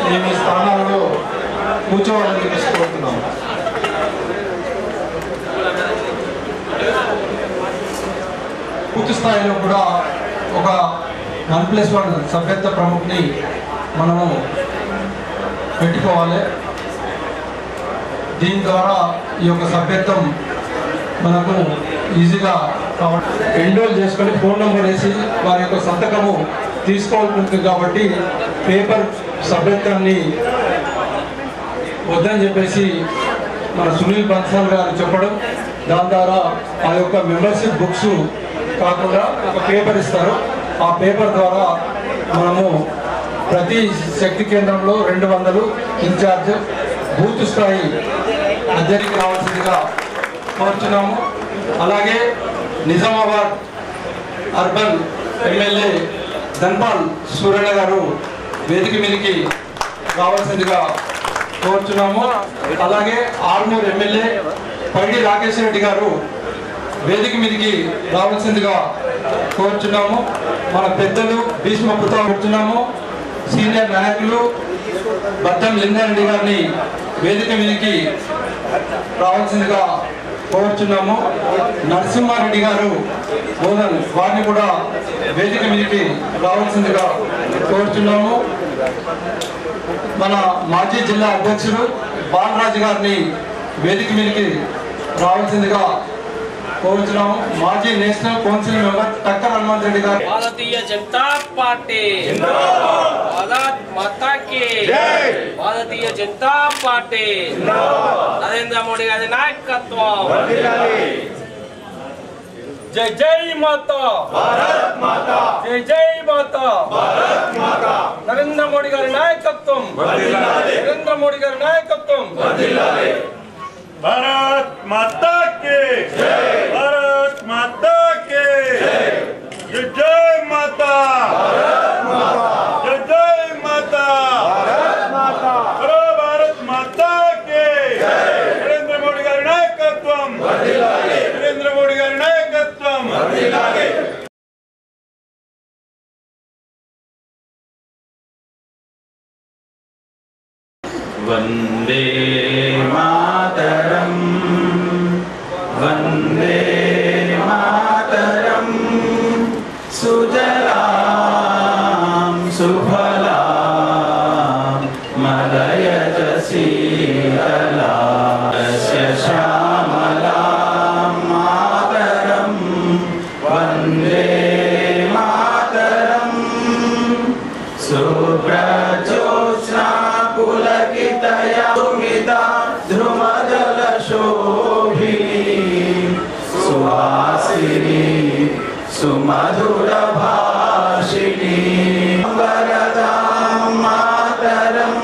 మేము ఈ స్థానాలలో కూర్చోవాలని చెప్పేసి కోరుతున్నాము. పూర్తి స్థాయిలో కూడా ఒక 1+1 సభ్యత్వ ప్రముఖుని మనము పెట్టుకోవాలి. దీని ద్వారా ఈ యొక్క సభ్యత్వం మనకు ఈజీగా ఎన్రోల్ చేసుకొని ఫోన్ నెంబర్ వేసి వారి యొక్క సంతకము తీసుకోవాల్సి ఉంటుంది. కాబట్టి పేపర్ సభ్యత్వాన్ని వద్దని చెప్పేసి మన సునీల్ బన్సాల్ గారు చెప్పడం, దాని ద్వారా ఆ యొక్క మెంబర్షిప్ బుక్స్ కాకుండా ఒక పేపర్ ఇస్తారు. ఆ పేపర్ ద్వారా మనము ప్రతి శక్తి కేంద్రంలో 200 ఇన్ఛార్జ్ బూత్ స్థాయి అధ్యక్షుడికి రావాల్సిందిగా కోరుచున్నాము. అలాగే నిజామాబాద్ అర్బన్ ఎమ్మెల్యే ధన్పాల్ సూరన్న గారు వేదిక మీదకి రావాల్సిందిగా కోరుచున్నాము. అలాగే ఆర్మూర్ ఎమ్మెల్యే పైడి రాకేష్ రెడ్డి గారు వేదిక మీదకి రావాల్సిందిగా కోరుచున్నాము. మన పెద్దలు భీష్మపుతా కోరుచున్నాము. సీనియర్ నాయకులు బద్దం లింగారెడ్డి గారిని వేదిక మీదకి రావాల్సిందిగా కోరుచున్నాము. నరసింహారెడ్డి గారు మోదన్ వారిని కూడా వేదిక మీదకి రావాల్సిందిగా కోరుచున్నాము. మన మాజీ జిల్లా అధ్యక్షుడు బాలరాజు గారిని వేదిక మీదకి రావాల్సిందిగా కోరుచున్నాము. మాజీ నేషనల్ కౌన్సిల్ మెంబర్ టక్కర్ హనుమంత్ రెడ్డి గారు. భారతీయ జనతా పార్టీ భారత్ మాతా కీ భారతీయ జనతా పార్టీ నరేంద్ర మోడీ గారి నాయకత్వం. జై జై మాతా భారత్ మాతా, జై జై మాతా భారత్ మాతా. నరేంద్ర మోడీ గారి నాయకత్వం, నరేంద్ర మోడీ గారి నాయకత్వం. भारत माता के जय, भारत माता के जय, जय जय माता, भारत माता, जय जय माता, भारत माता. भारत माता के जय. नरेंद्र मोदी गारी नायकत्वम वर्धिल्लाले, नरेंद्र मोदी गारी नायकत्वम वर्धिल्लाले. वंदे मातरम, वंदे मातरम. सुजलां सुफलां मलयज शीतलां श्यामलां मातरं वंदे मातरं. सुप्रज्योत्स्ना पुलकितया सुमिता ध्रुमदलशोभिनी सुहासिनी सुमधुरभाषिणी वरदां मातरं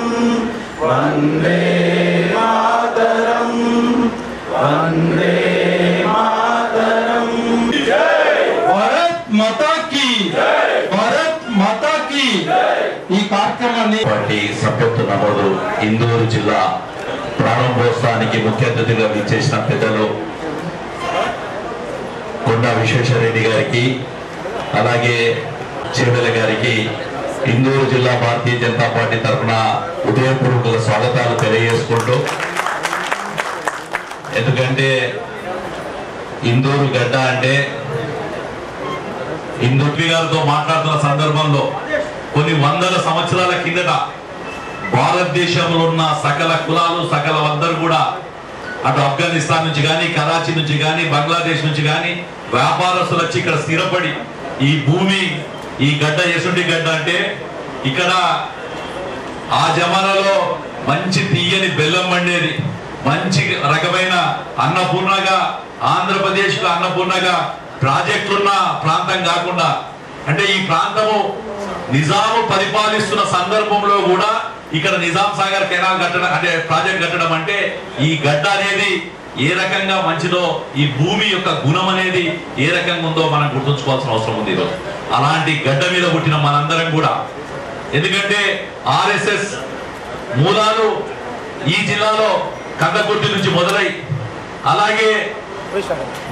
वन्दे मातरं वन्दे मातरं. భారత్ మాతా కీ జై, భారత్ మాతా కీ జై. ఈ కార్యక్రమాన్ని పార్టీ సభ్యత్వ నమోదు ఇందూరు జిల్లా ప్రారంభోత్సవానికి ముఖ్య అతిథిగా విచ్చేసిన పెద్దలు కొండా విశ్వేశ్వరరెడ్డి గారికి, అలాగే చెవెల గారికి ఇందూరు జిల్లా భారతీయ జనతా పార్టీ తరఫున ఉదయపూర్వక స్వాగతాలు తెలియజేసుకుంటూ, ఎందుకంటే ఇందూరు గడ్డ అంటే ఇందూరు గారితో మాట్లాడుతున్న సందర్భంలో కొన్ని వందల సంవత్సరాల కిందట భారతదేశంలో ఉన్న సకల కులాలు సకల అందరూ కూడా అటు ఆఫ్ఘనిస్తాన్ నుంచి కానీ, కరాచీ నుంచి కానీ, బంగ్లాదేశ్ నుంచి కానీ వ్యాపారస్తులు వచ్చి ఇక్కడ స్థిరపడి ఈ భూమి ఈ గడ్డ ఎసుంటి గడ్డ అంటే ఇక్కడ ఆ జమానాలో మంచి తీయని బెల్లం వండేది, మంచి రకమైన అన్నపూర్ణగా ఆంధ్రప్రదేశ్ కు అన్నపూర్ణగా ప్రాజెక్టులున్న ప్రాంతం కాకుండా, అంటే ఈ ప్రాంతము నిజాము పరిపాలిస్తున్న సందర్భంలో కూడా ఇక్కడ నిజాం సాగర్ కెనాల్ కట్టడం అంటే ప్రాజెక్ట్ కట్టడం అంటే ఈ గడ్డ అనేది ఏ రకంగా మంచిదో, ఈ భూమి యొక్క గుణం అనేది ఏ రకంగా ఉందో మనం గుర్తుంచుకోవాల్సిన అవసరం ఉంది ఈరోజు. అలాంటి గడ్డ మీద పుట్టిన మనందరం కూడా, ఎందుకంటే ఆర్ఎస్ఎస్ మూలాలు ఈ జిల్లాలో కందకుర్తి నుంచి మొదలై, అలాగే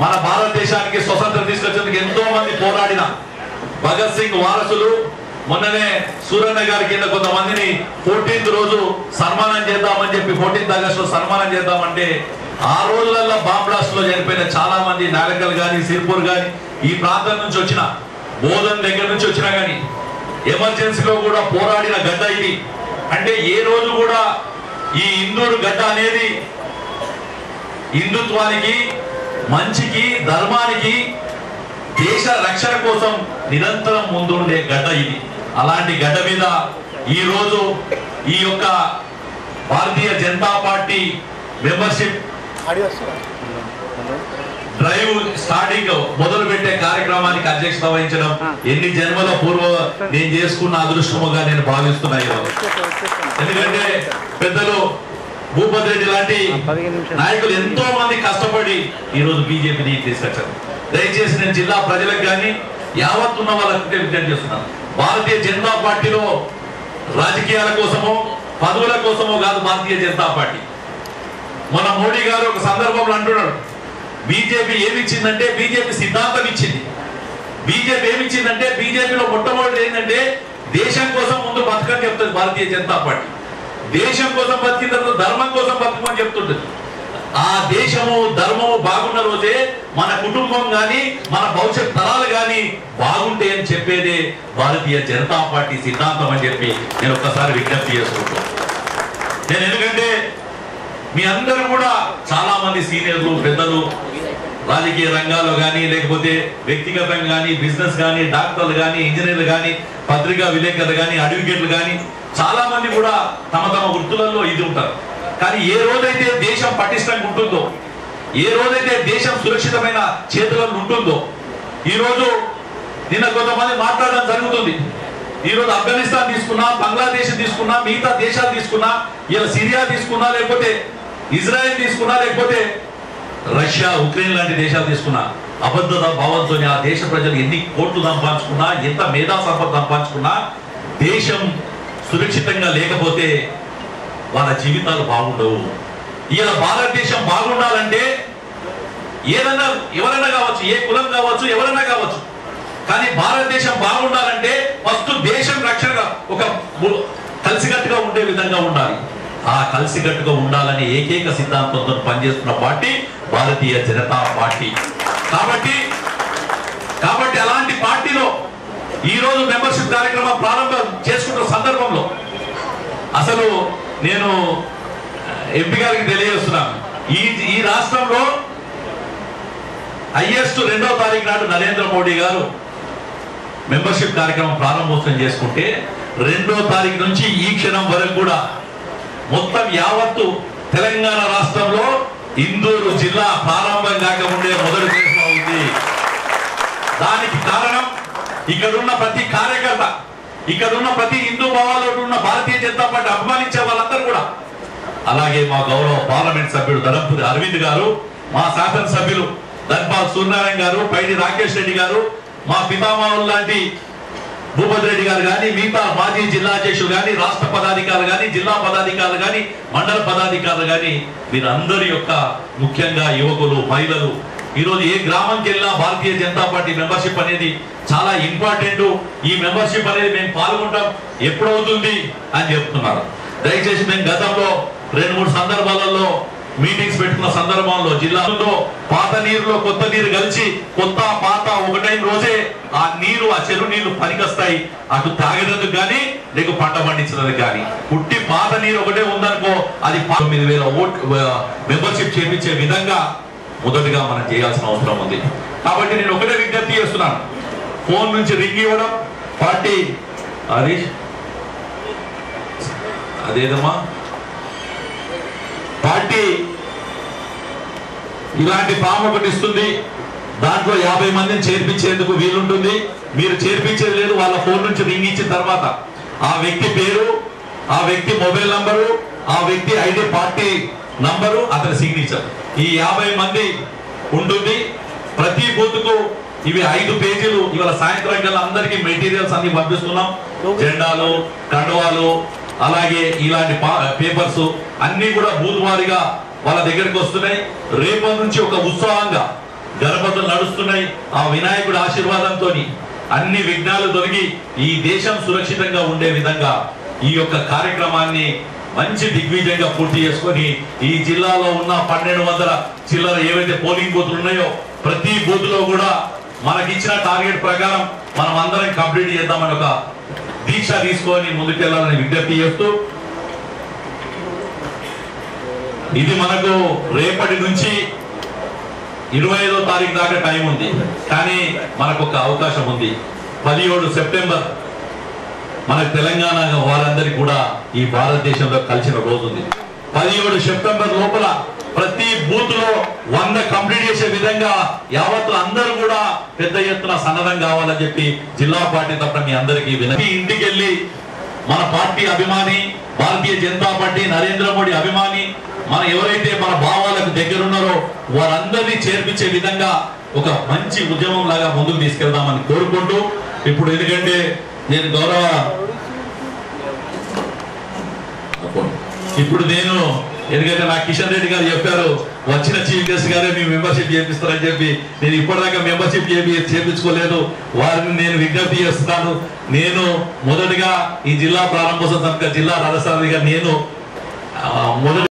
మన భారతదేశానికి స్వతంత్రం తీసుకొచ్చేందుకు ఎంతో మంది పోరాడిన భగత్ సింగ్ వారసులు మొన్ననే సూరన్న గారి కింద కొంతమందిని 14th రోజు సన్మానం చేద్దామని చెప్పి 14th ఆగస్టులో సన్మానం చేద్దామంటే ఆ రోజులలో బాంబ్ బ్లాస్ట్ లో చనిపోయిన చాలా మంది నాగరికల్ గాని సిర్పూర్ గాని ఈ ప్రాంతం నుంచి వచ్చిన బోధన్ దగ్గర నుంచి వచ్చినా గాని ఎమర్జెన్సీలో కూడా పోరాడిన గడ్డ ఇది. అంటే ఏ రోజు కూడా ఈ ఇందూరు గడ్డ అనేది హిందుత్వానికి, మంచికి, ధర్మానికి, దేశ రక్షణ కోసం నిరంతరం ముందుండే గడ్డ ఇది. అలాంటి గడ్డ మీద ఈ రోజు ఈ యొక్క Bharatiya Janata Party membership drive starting మొదలు పెట్టే కార్యక్రమానికి అధ్యక్షత వహించడం ఎన్ని జన్మల పూర్వ నేను చేసుకున్న అదృష్టముగా నేను భావిస్తున్నాను. ఎందుకంటే పెద్దలు భూపతి రెడ్డి లాంటి నాయకులు ఎంతో మంది కష్టపడి ఈ రోజు బీజేపీని తీసుకొచ్చారు. దయచేసి నేను జిల్లా ప్రజలకు కానీ యావత్ ఉన్న వాళ్ళకి విజ్ఞప్తి చేస్తున్నాను, భారతీయ జనతా పార్టీలో రాజకీయాల కోసమో పదవుల కోసమో కాదు భారతీయ జనతా పార్టీ. మన మోడీ గారు ఒక సందర్భంలో అంటున్నాడు, బీజేపీ ఏమిచ్చిందంటే బీజేపీ సిద్ధాంతం ఇచ్చింది. బీజేపీ ఏమిచ్చిందంటే బీజేపీలో మొట్టమొదటి ఏంటంటే దేశం కోసం ముందు బతకని చెప్తుంది భారతీయ జనతా పార్టీ. దేశం కోసం బతికిన తర్వాత ధర్మం కోసం బతుకమని చెప్తుంటుంది. ఆ దేశము ధర్మము బాగున్న రోజే మన కుటుంబం గాని మన భవిష్యత్ తరాలు గాని బాగుంటాయని చెప్పేదే భారతీయ జనతా పార్టీ సిద్ధాంతం అని చెప్పి నేను ఒక్కసారి విజ్ఞప్తి చేసుకుంటాను. నేను ఎందుకంటే మీ అందరూ కూడా చాలా మంది సీనియర్లు పెద్దలు రాజకీయ రంగాల్లో కానీ లేకపోతే వ్యక్తిగతంగా కానీ బిజినెస్ కానీ డాక్టర్లు కానీ ఇంజనీర్లు కానీ పత్రికా విలేకరులు కానీ అడ్వకేట్లు కానీ చాలా మంది కూడా తమ తమ వృత్తులలో ఇది ఉంటారు. కానీ ఏ రోజైతే దేశం పటిష్టంగా ఉంటుందో, ఏ రోజైతే దేశం సురక్షితమైన చేతులలో ఉంటుందో, ఈ రోజు నిన్న కొంతమంది మాట్లాడడం జరుగుతుంది. ఈ రోజు ఆఫ్ఘనిస్తాన్ తీసుకున్నా, బంగ్లాదేశ్ తీసుకున్నా, మిగతా దేశాలు తీసుకున్నా, ఇలా సిరియా తీసుకున్నా, లేకపోతే ఇజ్రాయెల్ తీసుకున్నా, లేకపోతే రష్యా ఉక్రెయిన్ లాంటి దేశాలు తీసుకున్నా, అబద్ధత భావంతో ఆ దేశ ప్రజలు ఎన్ని కోట్లు సంపాదించుకున్నా, ఎంత మేధా సంపద సంపాదించుకున్నా, దేశం సురక్షితంగా లేకపోతే వాళ్ళ జీవితాలు బాగుండవు. ఇలా భారతదేశం బాగుండాలంటే ఏదన్నా ఎవరైనా కావచ్చు, ఏ కులం కావచ్చు, ఎవరైనా కావచ్చు, కానీ భారతదేశం బాగుండాలంటే ఫస్ట్ దేశం రక్షణగా ఒక కలిసికట్టుగా ఉండే విధంగా ఉండాలి. ఆ కలిసికట్టుగా ఉండాలని ఏకైక సిద్ధాంతంతో పనిచేస్తున్న పార్టీ భారతీయ జనతా పార్టీ. కాబట్టి అలాంటి పార్టీలో ఈ రోజు మెంబర్షిప్ కార్యక్రమం ప్రారంభం చేసుకున్న సందర్భంలో అసలు నేను ఎంపీ గారికి తెలియజేస్తున్నాను, ఈ రాష్ట్రంలో హైయెస్ట్ 2వ తారీఖు నాడు నరేంద్ర మోడీ గారు మెంబర్షిప్ కార్యక్రమం ప్రారంభోత్సవం చేసుకుంటే 2వ తారీఖు నుంచి ఈ క్షణం వరకు కూడా మొత్తం యావత్తు తెలంగాణ రాష్ట్రంలో ఇందూరు జిల్లా ప్రారంభం కాకముందే మొదటి దేశంలో ఉంది. దానికి కారణం ఇక్కడున్న ప్రతి కార్యకర్త, ఇక్కడున్న ప్రతి హిందూ భావాల్లో ఉన్న భారతీయ జనతా పార్టీ అభిమానించే వాళ్ళందరూ కూడా, అలాగే మా గౌరవ పార్లమెంట్ సభ్యుడు ధరంపురి అరవింద్ గారు, మా శాసనసభ్యులు ధన్పాల్ సూర్యనారాయణ గారు, పైడి రాకేష్ రెడ్డి గారు, మా పితామహులు లాంటి భూపతి రెడ్డి గారు కానీ, మిగతా మాజీ జిల్లా అధ్యక్షులు కానీ, రాష్ట్ర పదాధికారులు కానీ, జిల్లా పదాధికారులు కానీ, మండల పదాధికారులు కానీ, వీరందరి యొక్క ముఖ్యంగా యువకులు, మహిళలు, ఈరోజు ఏ గ్రామంకి వెళ్ళినా భారతీయ జనతా పార్టీ మెంబర్షిప్ అనేది చాలా ఇంపార్టెంట్. ఈ మెంబర్షిప్ అనేది మేము పాల్గొంటాం, ఎప్పుడవుతుంది అని చెప్తున్నారు. దయచేసి మేము గతంలో 2-3 సందర్భాలలో మీటింగ్స్ పెట్టుకున్న సందర్భంలో జిల్లాలో పాత నీరులో కొత్త నీరు కలిసి కొత్త పాత ఒకటైన రోజే ఆ నీరు, ఆ చెరువు నీళ్లు పనికొస్తాయి, అటు తాగేందుకు కానీ లేక పంట పండించడానికి కానీ. పుట్టి పాత నీరు ఒకటే ఉందనుకో, అది 9,000 మెంబర్షిప్ చేపించే విధంగా మొదటిగా మనం చేయాల్సిన అవసరం ఉంది. కాబట్టి నేను ఒకటే విజ్ఞప్తి చేస్తున్నాను, ఫోన్ నుంచి రింగ్ ఇవ్వడం, పార్టీ అదేదమ్మా పార్టీ ఇలాంటి ఫామ్ ఒకటి ఇస్తుంది, దాంట్లో 50 మందిని చేర్పించేందుకు వీలుంటుంది. మీరు చేర్పించేది లేదు, వాళ్ళ ఫోన్ నుంచి రింగ్ ఇచ్చిన తర్వాత ఆ వ్యక్తి పేరు, ఆ వ్యక్తి మొబైల్ నంబరు, ఆ వ్యక్తి ఐడి పార్టీ నంబరు, అతని సిగ్నేచర్, ఈ 50 మంది ఉంటుంది. ప్రతి బూత్ కు ఇవి 5 పేజీలు. ఇవాళ సాయంత్రం కల్లా అందరికీ మెటీరియల్స్ అన్ని పంపిస్తున్నాం, జెండాలు, కండువాలు, అలాగే ఇలాంటి పేపర్స్ అన్ని కూడా బూత్ వారీగా వాళ్ళ దగ్గరికి వస్తున్నాయి. రేపటి నుంచి ఒక ఉత్సాహంగా గణపతులు నడుస్తున్నాయి. ఆ వినాయకుడి ఆశీర్వాదంతో అన్ని విఘ్నాలు తొలగి ఈ దేశం సురక్షితంగా ఉండే విధంగా ఈ యొక్క కార్యక్రమాన్ని మంచి దిగ్విజయంగా పూర్తి చేసుకొని ఈ జిల్లాలో ఉన్న 1200 చిల్లర ఏవైతే పోలింగ్ బూత్లు ఉన్నాయో ప్రతి బూత్ లో కూడా మనకిచ్చిన టార్గెట్ ప్రకారం మనం అందరం కంప్లీట్ చేద్దామని ఒక దీక్ష తీసుకొని ముందుకెళ్లాలని విజ్ఞప్తి చేస్తూ ఇది మనకు రేపటి నుంచి 25వ తారీఖు దాకా టైం ఉంది. కానీ మనకు ఒక అవకాశం ఉంది. 17 సెప్టెంబర్ మన తెలంగాణ వారందరికీ కూడా ఈ భారతదేశంలో కలిసిన రోజు ఉంది. 17 సెప్టెంబర్ లోపల ప్రతి బూత్ లో 100 కంప్లీట్ చేసే విధంగా యావత్తు అందరూ కూడా పెద్ద ఎత్తున సన్నద్ధం కావాలని చెప్పి జిల్లా పార్టీ తరఫున మీ అందరికీ వినతి. ఇంటికి వెళ్ళి మన పార్టీ అభిమాని, భారతీయ జనతా పార్టీ నరేంద్ర మోడీ అభిమాని, మన ఎవరైతే మన భావాలకు దగ్గరున్నారో వారందరినీ చేర్పించే విధంగా ఒక మంచి ఉద్యమం లాగా ముందుకు తీసుకెళ్దామని కోరుకుంటూ, ఇప్పుడు ఎందుకంటే నేను ఎందుకంటే నాకు కిషన్ రెడ్డి గారు చెప్పారు వచ్చిన చీఫ్ గెస్ట్ గారే మీ మెంబర్షిప్ చేపిస్తారని చెప్పి, నేను ఇప్పటిదాకా మెంబర్షిప్ చేపించుకోలేదు. వారిని నేను విజ్ఞప్తి చేస్తున్నాను. నేను మొదటిగా ఈ జిల్లా ప్రారంభోత్సవం కనుక జిల్లా రథసారథిగా నేను మొదటి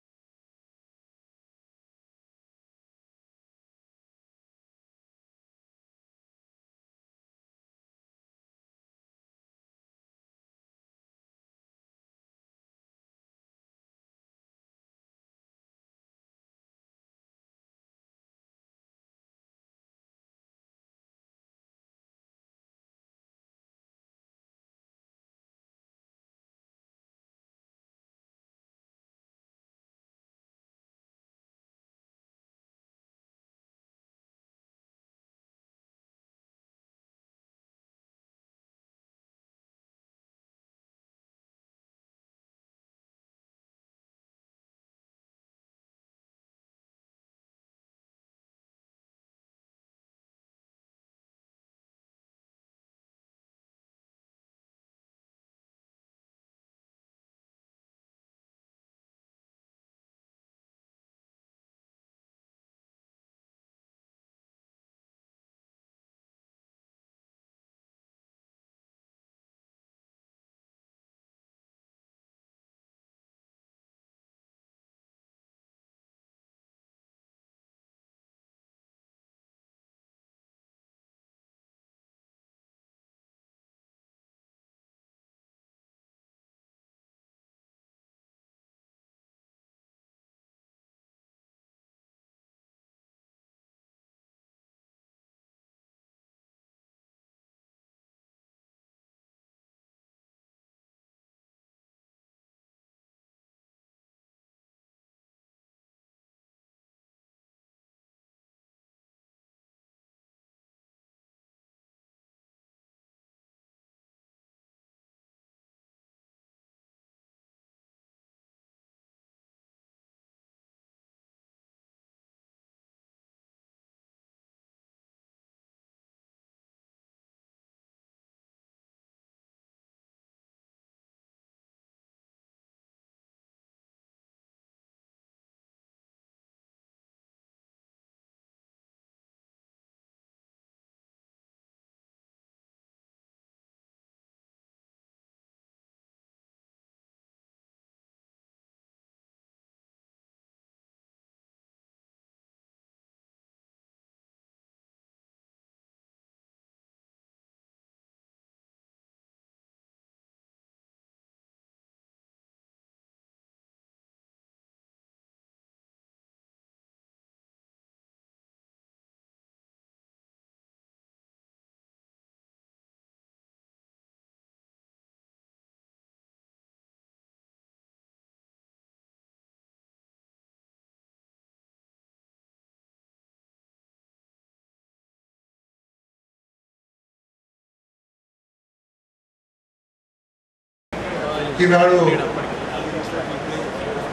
ఈనాడు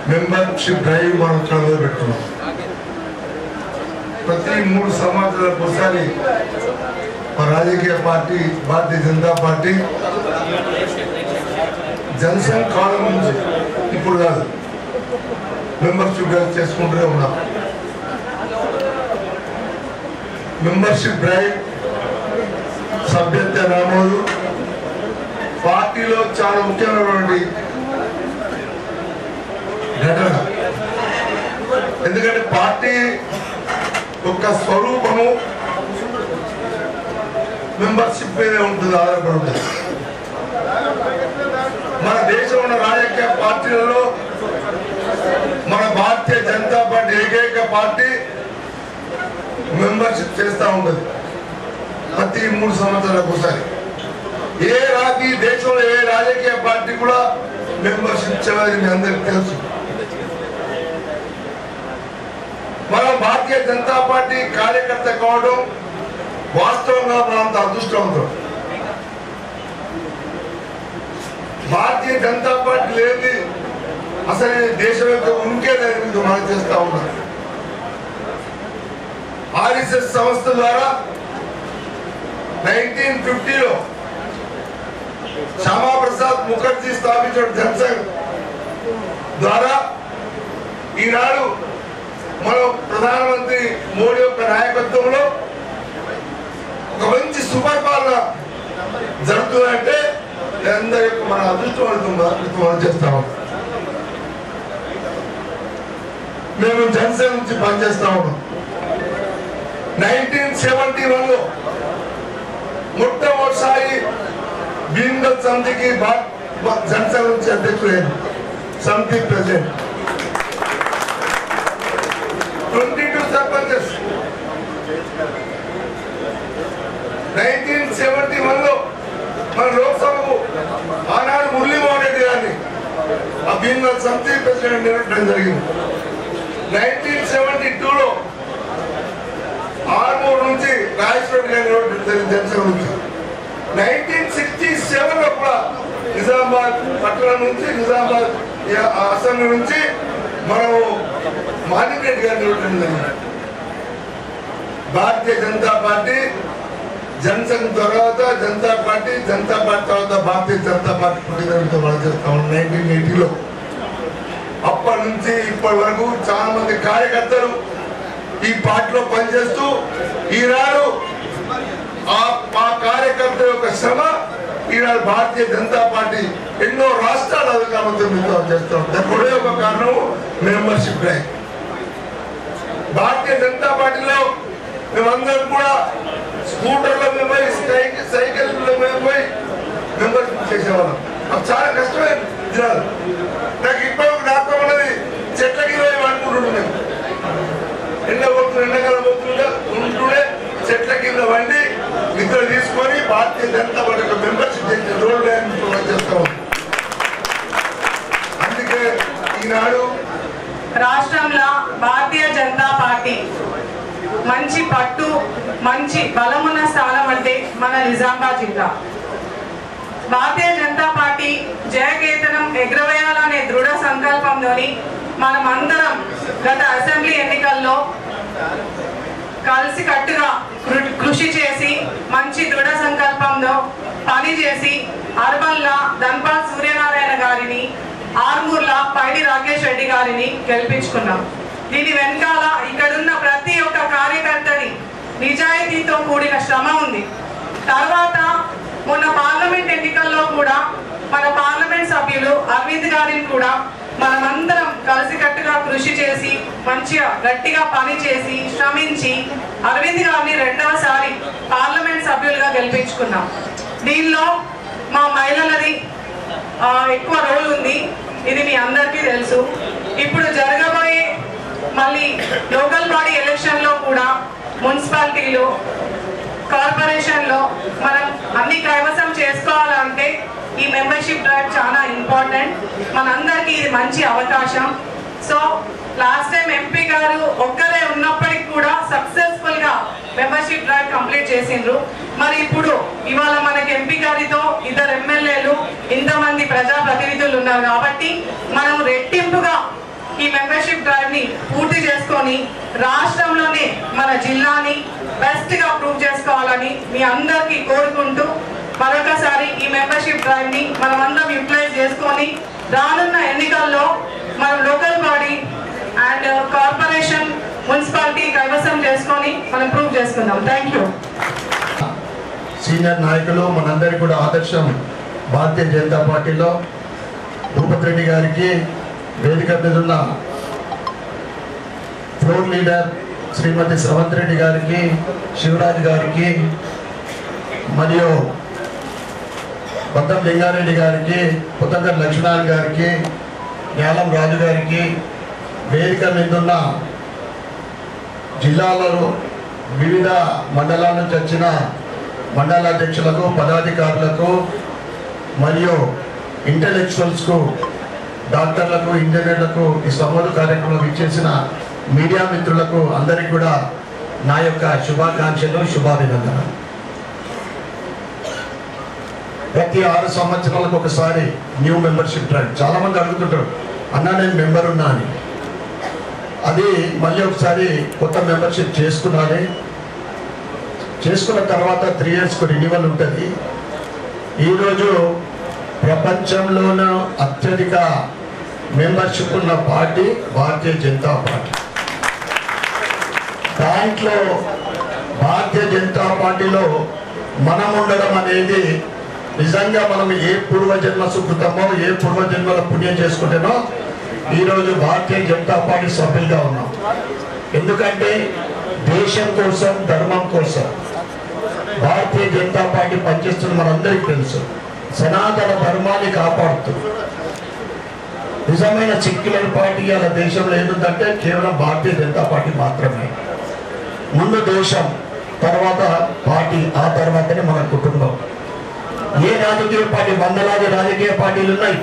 మెంబర్షిప్ డ్రైవ్ మనం చదువు పెట్టుకున్నాం. ప్రతి 3 సంవత్సరాలకు ఒకసారి మా రాజకీయ పార్టీ భారతీయ జనతా పార్టీ జనసంఘ్ కాలం నుంచి ఇప్పుడు కాదు మెంబర్షిప్ డ్రైవ్ చేసుకుంటూనే ఉన్నాం. మెంబర్షిప్ డ్రైవ్ సభ్యత్వ నమోదు పార్టీలో చాలా ముఖ్యమైనటువంటి ఘటన. ఎందుకంటే పార్టీ యొక్క స్వరూపము మెంబర్షిప్ మీద ఉంటుంది, ఆధారపడి ఉంటుంది. మన దేశంలో ఉన్న రాజకీయ పార్టీలలో మన భారతీయ జనతా పార్టీ ఏకైక పార్టీ మెంబర్షిప్ చేస్తూ ఉంటుంది ప్రతి 3 సంవత్సరాలకు ఒకసారి. దేశంలో ఏ రాజకీయ పార్టీ కూడా మెంబర్షిప్ చేయదని మీ అందరికీ తెలుసు. మనం భారతీయ జనతా పార్టీ కార్యకర్త కావడం వాస్తవంగా మనంత అదృష్టవంతం. భారతీయ జనతా పార్టీ లేని అసలు దేశం యొక్క ఉనికేదని మనం చేస్తా ఉన్నాం. ఆర్ఎస్ఎస్ సంస్థ ద్వారా 1950లో శ్యామాప్రసాద్ ముఖర్జీ స్థాపించిన జనసంఘ్ ద్వారా ఈనాడు మన ప్రధానమంత్రి మోడీ యొక్క నాయకత్వంలో ఒక మంచి సుపరిపాలన జరుగుతుందంటే అందరి యొక్క మన అదృష్టం చేస్తాము. మేము జనసేన నుంచి పనిచేస్తా ఉన్నాం. 1971లో మొట్టమొదటిసారి భీమ్గల్ సమితికి జనసేన నుంచి అధ్యక్షుడు సమితి ప్రెసిడెంట్. 22 సర్పంచెస్. 1971లో మన లోక్సభకు ఆనాడు మురళీమోహన్ రెడ్డి గారిని ఆ భీమ్గల్ సమితి ప్రెసిడెంట్ నిలబెట్టడం జరిగింది. 1972లో ఆర్మూర్ నుంచి రాజేశ్వరి గారిని నిలబెట్టడం జనసేన నుంచి. 1967లో కూడా నిజామాబాద్ పట్టణం నుంచి నిజామాబాద్ అసెంబ్లీ నుంచి మనము మాణిక్ రెడ్డి గారిని నిలబెట్టడం జరిగింది. భారతీయ జనతా పార్టీ జనసంఘ్ తర్వాత జనతా పార్టీ తర్వాత భారతీయ జనతా పార్టీ పుట్టినతో మనం చేస్తాం. 1980లో అప్పటి నుంచి ఇప్పటి వరకు చాలా మంది కార్యకర్తలు ఈ పార్టీలో పనిచేస్తూ ఈనాడు ఆ కార్యకర్తల యొక్క శ్రమ ఈనాడు భారతీయ జనతా పార్టీ ఎన్నో రాష్ట్రాల అధికారులతో చేస్తాం. దానికి ఒకే ఒక కారణం మెంబర్షిప్ డ్రైవ్. భారతీయ జనతా పార్టీలో మేమందరం కూడా స్కూటర్లో మేము పోయి సైకిల్లో మేము పోయి మెంబర్షిప్ చేసేవాళ్ళం. నాకు చాలా కష్టమైన దినాలు. నాకు ఇప్పుడు జ్ఞాపకం ఉన్నది చెట్ల కింద వండుకుంటుండే ఎండకాలం ఉంటుండే చెట్ల కింద వండి నిద్ర తీసుకొని భారతీయ జనతా పార్టీ మెంబర్షిప్ చేసి రోడ్ చేస్తాం. అందుకే ఈనాడు రాష్ట్రంలో భారతీయ జనతా పార్టీ మంచి పట్టు మంచి బలమున్న స్థానం అంటే మన నిజామాబాద్ జిల్లా. భారతీయ జనతా పార్టీ జయకేతనం ఎగ్రవేయాలనే దృఢ సంకల్పంలోని మనమందరం గత అసెంబ్లీ ఎన్నికల్లో కలిసికట్టుగా కృషి చేసి మంచి దృఢ సంకల్పంలో పనిచేసి అర్బన్లా ధన్పాల్ సూర్యనారాయణ గారిని, ఆర్మూర్లా పైడి రాకేష్ రెడ్డి గారిని గెలిపించుకున్నాం. దీని వెనకాల ఇక్కడున్న ప్రతి ఒక్క కార్యకర్తని నిజాయితీతో కూడిన శ్రమ ఉంది. తర్వాత మొన్న పార్లమెంట్ ఎన్నికల్లో కూడా మన పార్లమెంట్ సభ్యులు అరవింద్ గారిని కూడా మనమందరం కలిసికట్టుగా కృషి చేసి మంచిగా గట్టిగా పనిచేసి శ్రమించి అరవింద్ గారిని 2వసారి పార్లమెంట్ సభ్యులుగా గెలిపించుకున్నాం. దీనిలో మా మహిళలది ఎక్కువ రోల్ ఉంది. ఇది మీ అందరికీ తెలుసు. ఇప్పుడు జరగబోయే మళ్ళీ లోకల్ బాడీ ఎలక్షన్లో కూడా మున్సిపాలిటీలు కార్పొరేషన్లో మనం అన్ని కైవసం చేసుకోవాలంటే ఈ మెంబర్షిప్ డ్రైవ్ చాలా ఇంపార్టెంట్. మనందరికీ ఇది మంచి అవకాశం. సో లాస్ట్ టైం ఎంపీ గారు ఒక్కరే ఉన్నప్పటికీ కూడా సక్సెస్ఫుల్ గా మెంబర్షిప్ డ్రైవ్ కంప్లీట్ చేసిండ్రు. మరి ఇప్పుడు ఇవాళ మనకి ఎంపీ గారితో 2 ఎమ్మెల్యేలు ఇంతమంది ప్రజాప్రతినిధులు ఉన్నారు కాబట్టి మనం రెట్టింపుగా ఈ మెంబర్షిప్ డ్రైవ్ ని పూర్తి చేసుకొని రాష్ట్రంలోనే మన జిల్లాని బెస్ట్ గా ప్రూవ్ చేసుకోవాలని మీ అందరికీ కోరుకుంటూ మరొకసారి ఈ మెంబర్షిప్ డ్రైవ్ ని మనం అందరం యూటిలైజ్ చేసుకొని రానున్న ఎన్నికల్లో మనం local body and corporation municipality కైవసం చేసుకొని మనం ప్రూవ్ చేసుకుందాం. Thank you. సీనియర్ నాయకులు మనందరికీ కూడా ఆదర్శం భారతీయ జనతా పార్టీలో భూపతి రెడ్డి గారికి, వేదిక మీద ఉన్న ఫ్లోర్ లీడర్ శ్రీమతి శ్రవంత్ రెడ్డి గారికి, శివరాజ్ గారికి, మరియు బద్దం లింగారెడ్డి గారికి, పుతంగర్ లక్ష్మణ్ గారికి, న్యాలం రాజు గారికి, వేదిక మీద ఉన్న జిల్లాలలో వివిధ మండలాల నుంచి వచ్చిన మండలాధ్యక్షులకు, పదాధికారులకు మరియు ఇంటలెక్చువల్స్కు, డాక్టర్లకు, ఇంజనీర్లకు, ఈ సంవాద కార్యక్రమంలో ఇచ్చేసిన మీడియా మిత్రులకు అందరికీ కూడా నా యొక్క శుభాకాంక్షలు, శుభాభినందనలు. ప్రతి 6 సంవత్సరాలకు ఒకసారి న్యూ మెంబర్షిప్ డ్రైవ్. చాలామంది అడుగుతుంటారు, అన్నా నేను మెంబర్ ఉన్నా అని. అది మళ్ళీ ఒకసారి కొత్త మెంబర్షిప్ చేసుకున్నాలి. చేసుకున్న తర్వాత 3 yearsకు రెన్యువల్ ఉంటుంది. ఈరోజు ప్రపంచంలోనూ అత్యధిక మెంబర్షిప్ ఉన్న పార్టీ భారతీయ జనతా పార్టీ. దాంట్లో భారతీయ జనతా పార్టీలో మనం ఉండడం అనేది నిజంగా మనం ఏ పూర్వజన్మ సుకృతమో, ఏ పూర్వజన్మల పుణ్యం చేసుకుంటేనో ఈరోజు భారతీయ జనతా పార్టీ సభ్యులుగా ఉన్నాం. ఎందుకంటే దేశం కోసం, ధర్మం కోసం భారతీయ జనతా పార్టీ పనిచేస్తున్న మనందరికీ తెలుసు. సనాతన ధర్మాన్ని కాపాడుతూ నిజమైన సెక్యులర్ పార్టీ అలా దేశంలో ఏముందంటే కేవలం భారతీయ జనతా పార్టీ మాత్రమే. ముందు దేశం, తర్వాత పార్టీ, ఆ తర్వాతనే మన కుటుంబం. ఏ రాజకీయ పార్టీ, వందలాది రాజకీయ పార్టీలు ఉన్నాయి,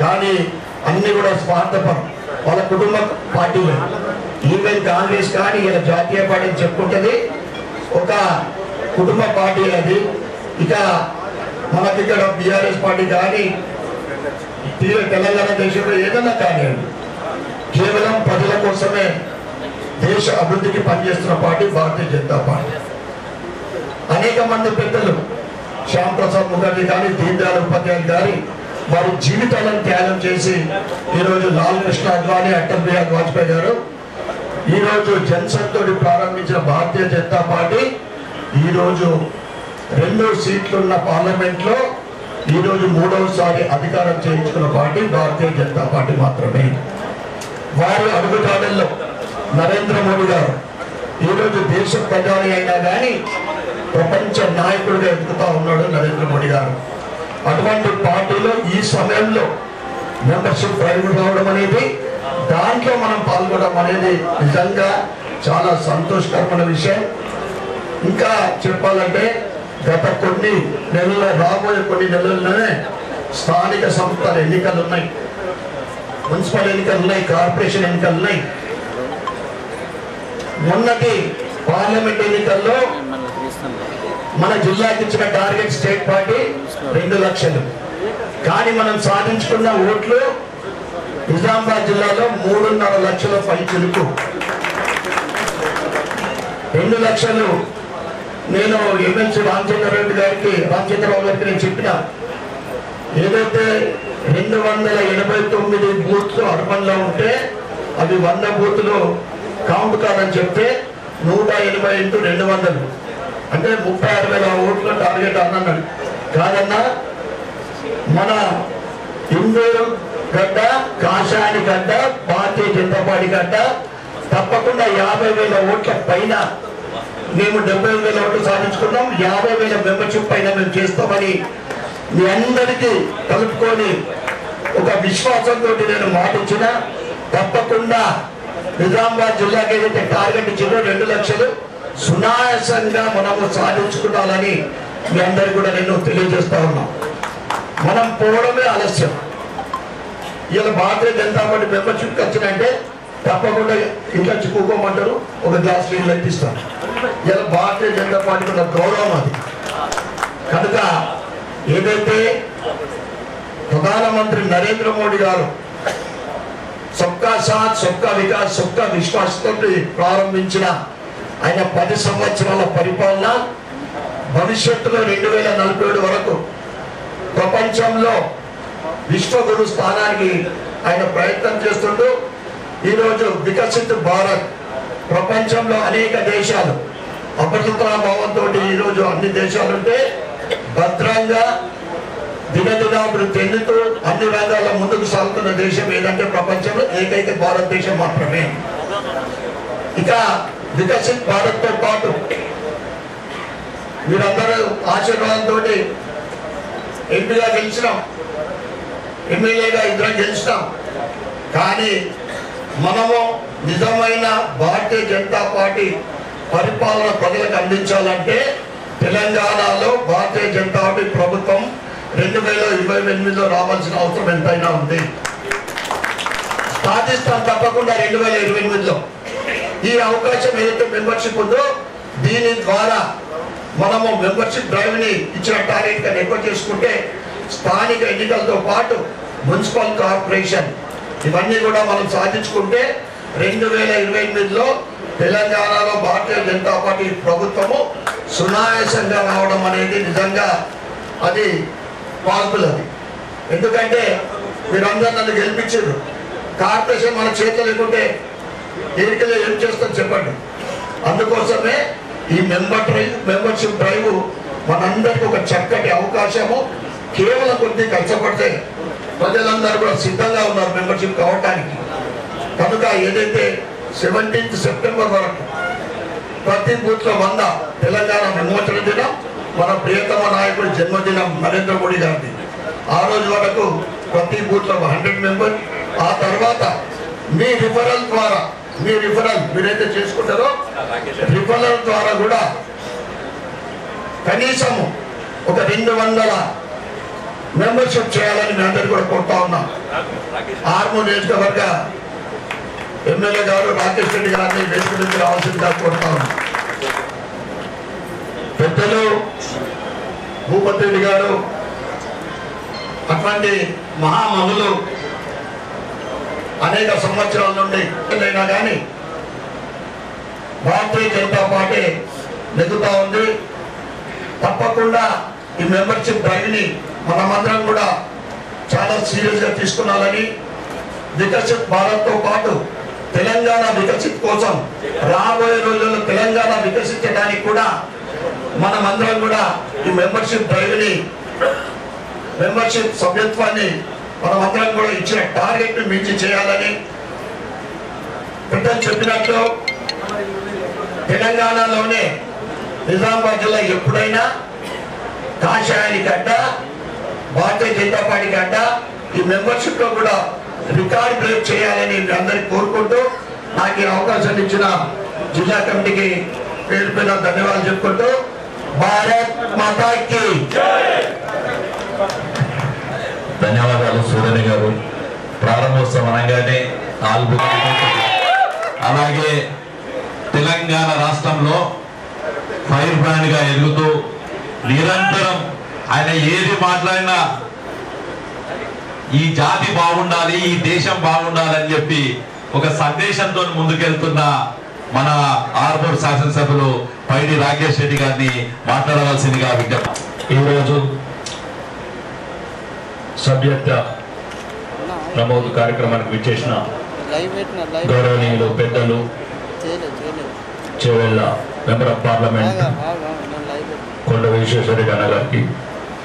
కానీ అన్ని కూడా స్వార్థపరం, వాళ్ళ కుటుంబ పార్టీలే. ఈవెన్ కాంగ్రెస్ కానీ ఇలా జాతీయ పార్టీ చెప్పుకుంటుంది, ఒక కుటుంబ పార్టీ అది. ఇక మనకి ఇక్కడ బీఆర్ఎస్ పార్టీ కానీ తెలంగాణ దేశంలో ఏదైనా కానివ్వండి, కేవలం ప్రజల కోసమే దేశ అభివృద్ధికి పనిచేస్తున్న పార్టీ భారతీయ జనతా పార్టీ. అనేక మంది పెద్దలు, శ్యామ్ ప్రసాద్ ముఖర్జీ కానీ, దీన్ దయాళ్ ఉపాధ్యాయులు కానీ వారి జీవితాలను త్యాగం చేసి ఈరోజు లాల్ కృష్ణ అద్వానీ, అటల్ బిహారీ వాజ్పేయి గారు ఈరోజు జన్సన్ తోటి ప్రారంభించిన భారతీయ జనతా పార్టీ ఈరోజు 2 సీట్లున్న పార్లమెంట్లో ఈరోజు 3వసారి అధికారం చేయించుకున్న పార్టీ భారతీయ జనతా పార్టీ మాత్రమే. వారి అడుగుజాడల్లో నరేంద్ర మోడీ గారు ఈరోజు దేశ ప్రధాని అయినా కానీ ప్రపంచ నాయకుడిగా ఎదుగుతా ఉన్నాడు నరేంద్ర మోడీ గారు. అటువంటి పార్టీలో ఈ సమయంలో మెంబర్షిప్ డ్రైవ్ రావడం అనేది, దాంట్లో మనం పాల్గొనడం అనేది నిజంగా చాలా సంతోషకరమైన విషయం. ఇంకా చెప్పాలంటే గత కొన్ని నెలల్లో, రాబోయే కొన్ని నెలల్లోనే స్థానిక సంస్థల ఎన్నికలు ఉన్నాయి, మున్సిపల్ ఎన్నికలు ఉన్నాయి, కార్పొరేషన్ ఎన్నికలు ఉన్నాయి. మొన్నటి పార్లమెంట్ ఎన్నికల్లో మన జిల్లాకి ఇచ్చిన టార్గెట్ స్టేట్ పార్టీ 2 లక్షలు, కానీ మనం సాధించుకున్న ఓట్లు నిజామాబాద్ జిల్లాలో 3.5 లక్షల పైచిలుకు. 2 లక్షలు నేను ఎమ్మెల్సీ రామచంద్రరావు గారికి నేను చెప్పిన, ఏదైతే 289 బూత్లు అర్బన్లో ఉంటే అవి 100 బూత్లు కౌంట్ కాదని చెప్తే 180 × 200 అంటే 36,000 ఓట్ల టార్గెట్ అన్నాడు. కాదన్నా, మన ఇందూరు గడ్డ, కాషాయాని గడ్డ, భారతీయ జనతా పార్టీ గడ్డ తప్పకుండా 50,000 ఓట్ల పైన మేము 70,000 ఓట్లు సాధించుకున్నాం. 50,000 మెంబర్షిప్ పైన మేము చేస్తామని మీ అందరికీ కలుపుకొని ఒక విశ్వాసంతో నేను మాట ఇచ్చిన, తప్పకుండా నిజామాబాద్ జిల్లాకి ఏదైతే టార్గెట్ ఇచ్చిందో 2 లక్షలు సునాయాసంగా మనము సాధించుకోవాలని మీ అందరికీ కూడా నేను తెలియజేస్తా ఉన్నాం. మనం పోవడమే ఆలస్యం. ఇలా భారతీయ జనతా పార్టీ మెంబర్షిప్కి వచ్చినంటే తప్పకుండా ఇంట్లో చిక్కుకోమంటారు, ఒక గ్లాస్ నీళ్ళు ఎత్తిస్తారు. ఇలా భారతీయ జనతా పార్టీకి ఉన్న గౌరవం అది. కనుక ఏదైతే ప్రధానమంత్రి నరేంద్ర మోడీ గారు సబ్కా సాత్, సబ్కా వికాస్, సబ్కా విశ్వాస్ తోటి ప్రారంభించిన ఆయన 10 సంవత్సరాల పరిపాలన భవిష్యత్తులో 2047 వరకు ప్రపంచంలో విశ్వగురు స్థానానికి ఆయన ప్రయత్నం చేస్తుంటూ ఈరోజు వికసిత్ భారత్, ప్రపంచంలో అనేక దేశాలు అపరిచిత భావంతో ఈరోజు అన్ని దేశాలుంటే భద్రంగా దినదినాభివృద్ధి చెందుతూ అన్ని రంగాల్లో ముందుకు సాగుతున్న దేశం ఏదంటే ప్రపంచంలో ఏకైక భారతదేశం మాత్రమే. ఇక వికసిత్ భారత్తో పాటు మీరందరూ ఆశీర్వాదంతో ఎంపీగా గెలిచినాం, ఎమ్మెల్యేగా ఇద్దరం గెలిచినాం. కానీ మనము నిజమైన భారతీయ జనతా పార్టీ పరిపాలన ప్రజలకు అందించాలంటే తెలంగాణలో భారతీయ జనతా పార్టీ ప్రభుత్వం 2028లో రావాల్సిన అవసరం ఎంతైనా ఉంది. సాధిస్తాం తప్పకుండా 2028లో. ఈ అవకాశం ఏదైతే మెంబర్షిప్ ఉందో దీని ద్వారా మనము మెంబర్షిప్ డ్రైవ్ ని ఇచ్చిన టార్గెట్ గా ఎక్కువ చేసుకుంటే స్థానిక ఎన్నికలతో పాటు మున్సిపల్ కార్పొరేషన్ ఇవన్నీ కూడా మనం సాధించుకుంటే 2028లో తెలంగాణలో భారతీయ జనతా పార్టీ ప్రభుత్వము సునాయాసంగా రావడం అనేది నిజంగా అది పాసిబుల్. అది ఎందుకంటే మీరందరూ నన్ను గెలిపించారు. కార్పొరేషన్ మన చేతులు లేకుంటే ఎన్నికలు ఏం చేస్తాం చెప్పండి. అందుకోసమే ఈ మెంబర్షిప్ డ్రైవ్ మనందరికీ ఒక చక్కటి అవకాశము. కేవలం కొద్ది కష్టపడితే ప్రజలందరూ కూడా సిద్ధంగా ఉన్నారు మెంబర్షిప్ కావటానికి. కనుక ఏదైతే 17 సెప్టెంబర్ వరకు ప్రతి బూత్ లో 100 తెలంగాణ విమోచన దినం, మన ప్రియతమ నాయకుడి జన్మదినం నరేంద్ర మోడీ గారిది. ఆ రోజు వరకు ప్రతి బూత్ లో 100 మెంబర్. ఆ తర్వాత మీ రిఫరల్ ద్వారా మీరైతే చేసుకుంటారో రిఫరల్ ద్వారా కూడా కనీసము ఒక 200 మెంబర్షిప్ చేయాలని మీ అందరికీ కూడా కోరుతా ఉన్నాం. ఆర్మూర్ నియోజకవర్గ ఎమ్మెల్యే గారు రాకేష్ రెడ్డి గారిని వేదిక నుంచి రావాల్సిందిగా కోరుతా ఉన్నాం. పెద్దలు భూపతి రెడ్డి గారు అటువంటి మహామహులు అనేక సంవత్సరాల నుండి అయినా కానీ భారతీయ జనతా పార్టీ నెగ్గుతా ఉంది. తప్పకుండా ఈ మెంబర్షిప్ డ్రైవ్ ని మనమందరం కూడా చాలా సీరియస్ గా తీసుకున్నాలని, వికసిత్ భారత్ తో పాటు తెలంగాణ వికసిత్ కోసం రాబోయే రోజుల్లో తెలంగాణ వికసించడానికి కూడా మనమందరం కూడా ఈ మెంబర్షిప్ డ్రైవ్ ని మెంబర్షిప్ సభ్యత్వాన్ని మనమందరం కూడా ఇచ్చిన టార్గెట్ ని మించి చేయాలని పెద్దలు చెప్పినట్లు తెలంగాణలోనే నిజామాబాద్ జిల్లా ఎప్పుడైనా కాషాయానికి అడ్డ, భారతీయ జనతా పార్టీకి అడ్డ ఈ మెంబర్షిప్ లో కూడా రికార్డ్ బ్రేక్ చేయాలని మీ అందరికీ కోరుకుంటూ నాకు ఈ అవకాశాన్ని ఇచ్చిన జిల్లా కమిటీకి పేరు పేరు ధన్యవాదాలు చెప్పుకుంటూ భారత్ మాతాకి ధన్యవాదాలు సూర్యని గారు. ప్రారంభోత్సవం అనగానే అలాగే తెలంగాణ రాష్ట్రంలో ఫైర్ బ్రాండ్ గా ఎదుగుతూ నిరంతరం ఆయన ఏది మాట్లాడినా ఈ జాతి బాగుండాలి, ఈ దేశం బాగుండాలని చెప్పి ఒక సందేశంతో ముందుకెళ్తున్న మన ఆర్మూర్ శాసనసభ్యులు పైడి రాకేష్ రెడ్డి గారిని మాట్లాడవలసిందిగా విజ్ఞప్తి. ఈరోజు సభ్యత్వ నమోదు కార్యక్రమానికి విచ్చేసిన గౌరవనీయులు పెద్దలు చేవెళ్ళ మెంబర్ ఆఫ్ పార్లమెంట్ కొండ విశ్వేశ్వరరెడ్డి అన్న గారికి,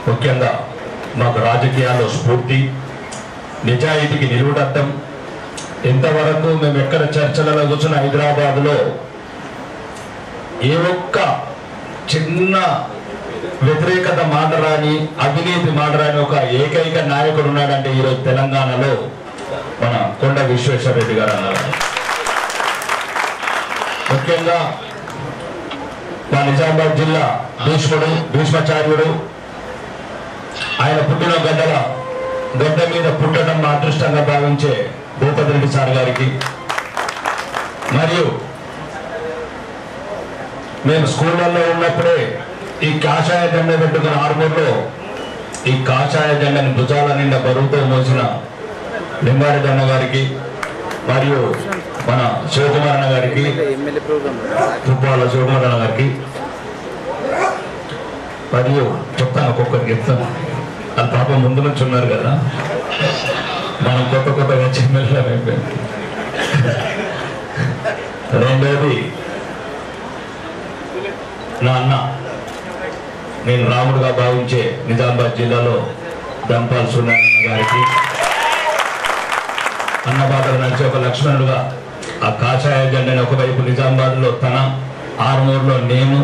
ముఖ్యంగా మాకు రాజకీయాల్లో స్ఫూర్తి, నిజాయితీకి నిలువుడట్టం. ఇంతవరకు మేము ఎక్కడ చర్చలలో కూర్చున్న హైదరాబాద్లో ఏ ఒక్క చిన్న వ్యతిరేకత మాటరాని, అవినీతి మాటరాని ఒక ఏకైక నాయకుడు ఉన్నాడంటే ఈరోజు తెలంగాణలో మన కొండ విశ్వేశ్వరరెడ్డి గారు అన్నారు. ముఖ్యంగా మా నిజామాబాద్ జిల్లా భీష్మాచార్యుడు, ఆయన పుట్టిన గడ్డ మీద పుట్టడం మా అదృష్టంగా భావించే భూపతి రెడ్డి సార్ గారికి, మరియు మేము స్కూళ్ళల్లో ఉన్నప్పుడే ఈ కాషాయ జెండా పెట్టుకున్న ఆర్మూర్లో ఈ కాషాయ జెండాని భుజాల నిండా బరువుతో మోసిన లింగారెడ్డి అన్న గారికి, మరియు మన శివకుమార్ అన్న గారికి, తుప్పాల శివకుమార్ అన్న గారికి, మరియు చెప్తాను ఒక్కొక్కరికి చెప్తాను. అది పాపం ముందు నుంచి ఉన్నారు కదా, మనం కొత్తగా చిన్నగా అయిపోయింది. రెండోది నా అన్న, నేను రాముడుగా భావించే నిజామాబాద్ జిల్లాలో దంపాల్ సూర్యనారాయణ గారికి, అన్నబాదల నుంచి ఒక లక్ష్మణుడుగా ఆ కాషాయ జెండాని ఒకవైపు నిజామాబాద్లో తన, ఆర్మూర్లో నేను,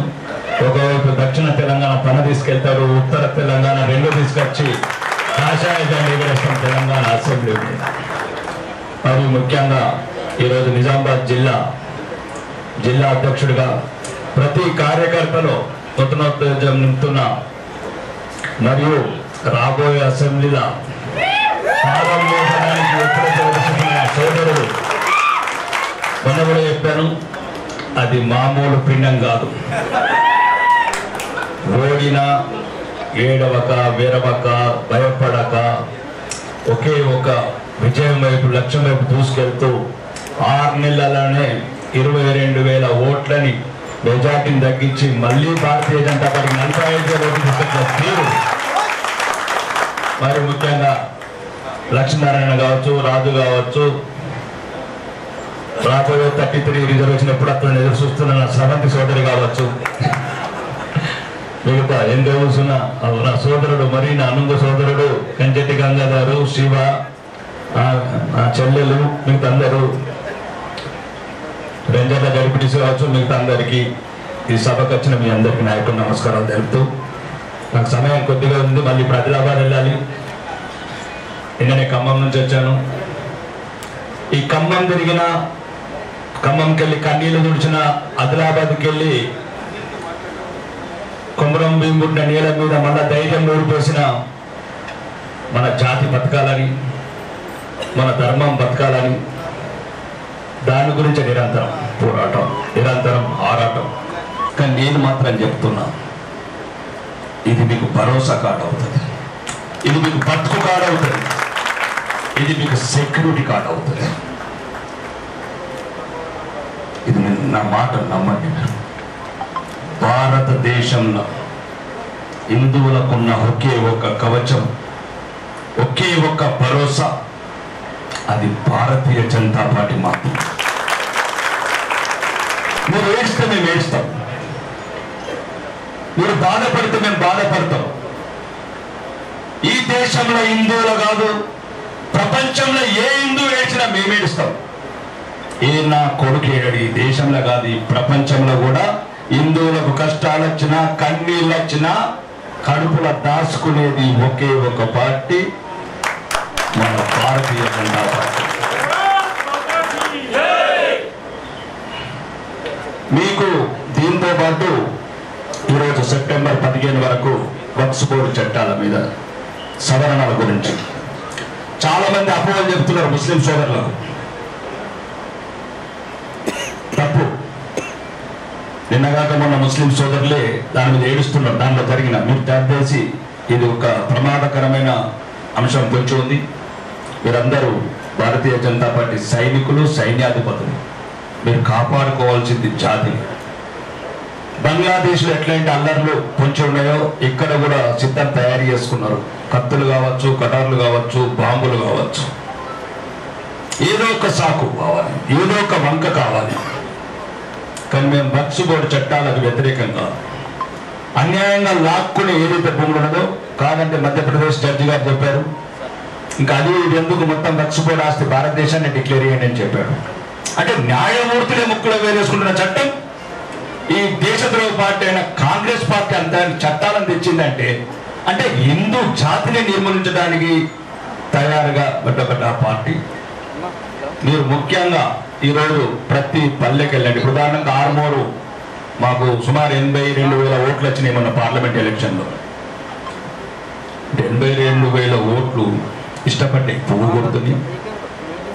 ఒకవైపు దక్షిణ తెలంగాణ తన తీసుకెళ్తాడు, ఉత్తర తెలంగాణ రెండు తీసుకొచ్చి కాషాయ జెండా ఎగరేస్తాం తెలంగాణ అసెంబ్లీ. మరియు ముఖ్యంగా ఈరోజు నిజామాబాద్ జిల్లా అధ్యక్షుడిగా ప్రతి కార్యకర్తలో నూతనోత్తేజం నింపుతున్న మరియు రాబోయే అసెంబ్లీల ప్రారంభోత్సవానికి ఎప్పుడైతే సోదరుడు మొన్న కూడా చెప్పాను, అది మామూలు పిండం కాదు. ఓడిన ఏడవక విరవక భయపడక ఒకే ఒక విజయం వైపు లక్ష్యం వైపు దూసుకెళ్తూ 6 నెలలనే 22,000 ఓట్లని మెజార్టీని తగ్గించి మళ్ళీ భారతీయ జనతా పార్టీ 45,000 ఓట్లు తీసుకొచ్చిన తీరు. మరి ముఖ్యంగా లక్ష్మీనారాయణ కావచ్చు, రాజు కావచ్చు, రాబోయే 33 రిజర్వేషన్ ఎప్పుడు అతను ఎదురు చూస్తున్న నా స్రవంతి సోదరి కావచ్చు, మిగతా ఎంత చూస్తున్న నా సోదరుడు, మరి నా అనుంగ సోదరుడు కంచెట్టి గంగాధరు, శివ, నా చెల్లెలు, మిగతా అందరూ రంజర్ల గడిపిటీసి కావచ్చు, మిగతా అందరికీ ఈ సభకు వచ్చిన మీ అందరికీ నాయకుడు నమస్కారాలు తెలుపుతూ, నాకు సమయం కొద్దిగా ఉంది, మళ్ళీ ఇప్పుడు ఆదిలాబాద్ వెళ్ళాలి. నిన్ననే ఖమ్మం నుంచి వచ్చాను. ఈ ఖమ్మంకి వెళ్ళి కన్నీళ్లు తుడిచిన, ఆదిలాబాద్కి వెళ్ళి కొమరం భీముడిన నీళ్ళ మీద మళ్ళా ధైర్యం నూరిపోసిన మన జాతి బతకాలని, మన ధర్మం బతకాలని, దాని గురించి నిరంతరం పోరాటం, నిరంతరం ఆరాటం. కానీ నేను మాత్రం చెప్తున్నా, ఇది మీకు భరోసా కార్డు అవుతుంది, ఇది మీకు బతుకు కార్డు అవుతుంది, ఇది మీకు సెక్యూరిటీ కార్డు అవుతుంది. ఇది నా మాట నమ్మండి. భారతదేశంలో హిందువులకున్న ఒకే ఒక కవచం, ఒకే ఒక భరోసా, అది భారతీయ జనతా పార్టీ మాత్రమే. మీరు ఏడిస్తే మేము ఏడుస్తాం, మీరు బాధపడితే మేము బాధపడతాం. ఈ దేశంలో హిందువులు కాదు, ప్రపంచంలో ఏ హిందువు ఏడ్చినా మేము ఏడుస్తాం. ఏ నా కొడుకు ఏడాడు, ఈ దేశంలో కాదు ఈ ప్రపంచంలో కూడా హిందువులకు కష్టాలు వచ్చినా, కన్నీళ్ళు వచ్చినా కడుపులో దాచుకునేది ఒకే ఒక పార్టీ, మన భారతీయ జనతా పార్టీ. మీకు దీంతో పాటు ఈరోజు సెప్టెంబర్ 15 వరకు వక్ఫ్ బోర్డు చట్టాల మీద సవరణల గురించి చాలా మంది అపోహలు చెప్తున్నారు ముస్లిం సోదరులకు. తప్పు. నిన్నగాక మొన్న ముస్లిం సోదరులే దాని మీద ఏడుస్తున్నారు. దానిలో జరిగిన మీరు చేసి ఇది ఒక ప్రమాదకరమైన అంశం పొంచి ఉంది. మీరందరూ భారతీయ జనతా పార్టీ సైనికులు, సైన్యాధిపతులు. మీరు కాపాడుకోవాల్సింది జాతి. బంగ్లాదేశ్లో ఎట్లయితే అల్లర్లు పొంచి ఉన్నాయో ఇక్కడ కూడా సిద్ధం తయారు చేసుకున్నారు. కత్తులు కావచ్చు, కటార్లు కావచ్చు, బాంబులు కావచ్చు. ఏదో ఒక సాకు కావాలి, ఏదో ఒక వంక కావాలి. కానీ మేము వక్ఫ్ బోర్డు చట్టాలకు వ్యతిరేకంగా అన్యాయంగా లాక్కుని ఏదైతే భూములు ఉన్నదో, కాదంటే మధ్యప్రదేశ్ జడ్జి గారు చెప్పారు, ఇంకా అది ఎందుకు మొత్తం వక్ఫ్ బోర్డు ఆస్తి భారతదేశాన్ని డిక్లేర్ చేయండి అని చెప్పాడు. అంటే న్యాయమూర్తులే ముక్కులో వేలేసుకుంటున్న చట్టం ఈ దేశద్రోహ పార్టీ అయిన కాంగ్రెస్ పార్టీ అంత చట్టాలను తెచ్చిందంటే, అంటే హిందూ జాతిని నిర్మూలించడానికి తయారుగా పడ్డ పార్టీ. మీరు ముఖ్యంగా ఈరోజు ప్రతి పల్లెకి వెళ్ళండి. ప్రధానంగా ఆర్మూరు మాకు సుమారు 82,000 ఓట్లు వచ్చినాయి మొన్న పార్లమెంట్ ఎలక్షన్లో. 82,000 ఓట్లు ఇష్టపడ్డే పువ్వు కొడుతుంది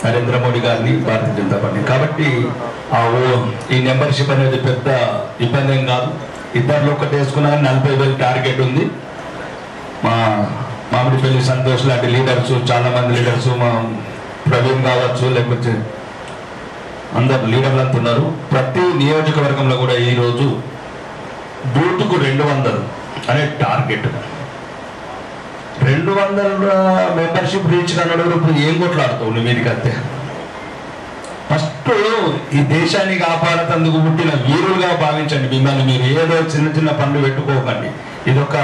నరేంద్ర మోడీ గారిని, భారతీయ జనతా పార్టీ. కాబట్టి ఈ మెంబర్షిప్ అనేది పెద్ద ఇబ్బంది ఏం కాదు. ఇద్దరు ఒకటి వేసుకున్నా 40,000 టార్గెట్ ఉంది. మా మామిడిపల్లి సంతోష్ లాంటి లీడర్స్, చాలా మంది లీడర్స్, మా ప్రవీణ్ కావచ్చు, లేకపోతే అందరు లీడర్లు అంటున్నారు. ప్రతి నియోజకవర్గంలో కూడా ఈరోజు బూత్కు 200 అనే టార్గెట్. 200 మెంబర్షిప్ రీచ్ అన్నాడు. ఇప్పుడు ఏం కొట్లాడుతావు నువ్వు మీదికి అంతే. ఫస్ట్ ఫస్ట్ ఈ దేశాన్ని కాపాడతందుకు పుట్టిన వీరులుగా భావించండి మిమ్మల్ని. మీరు ఏదో చిన్న చిన్న పనులు పెట్టుకోకండి. ఇదొక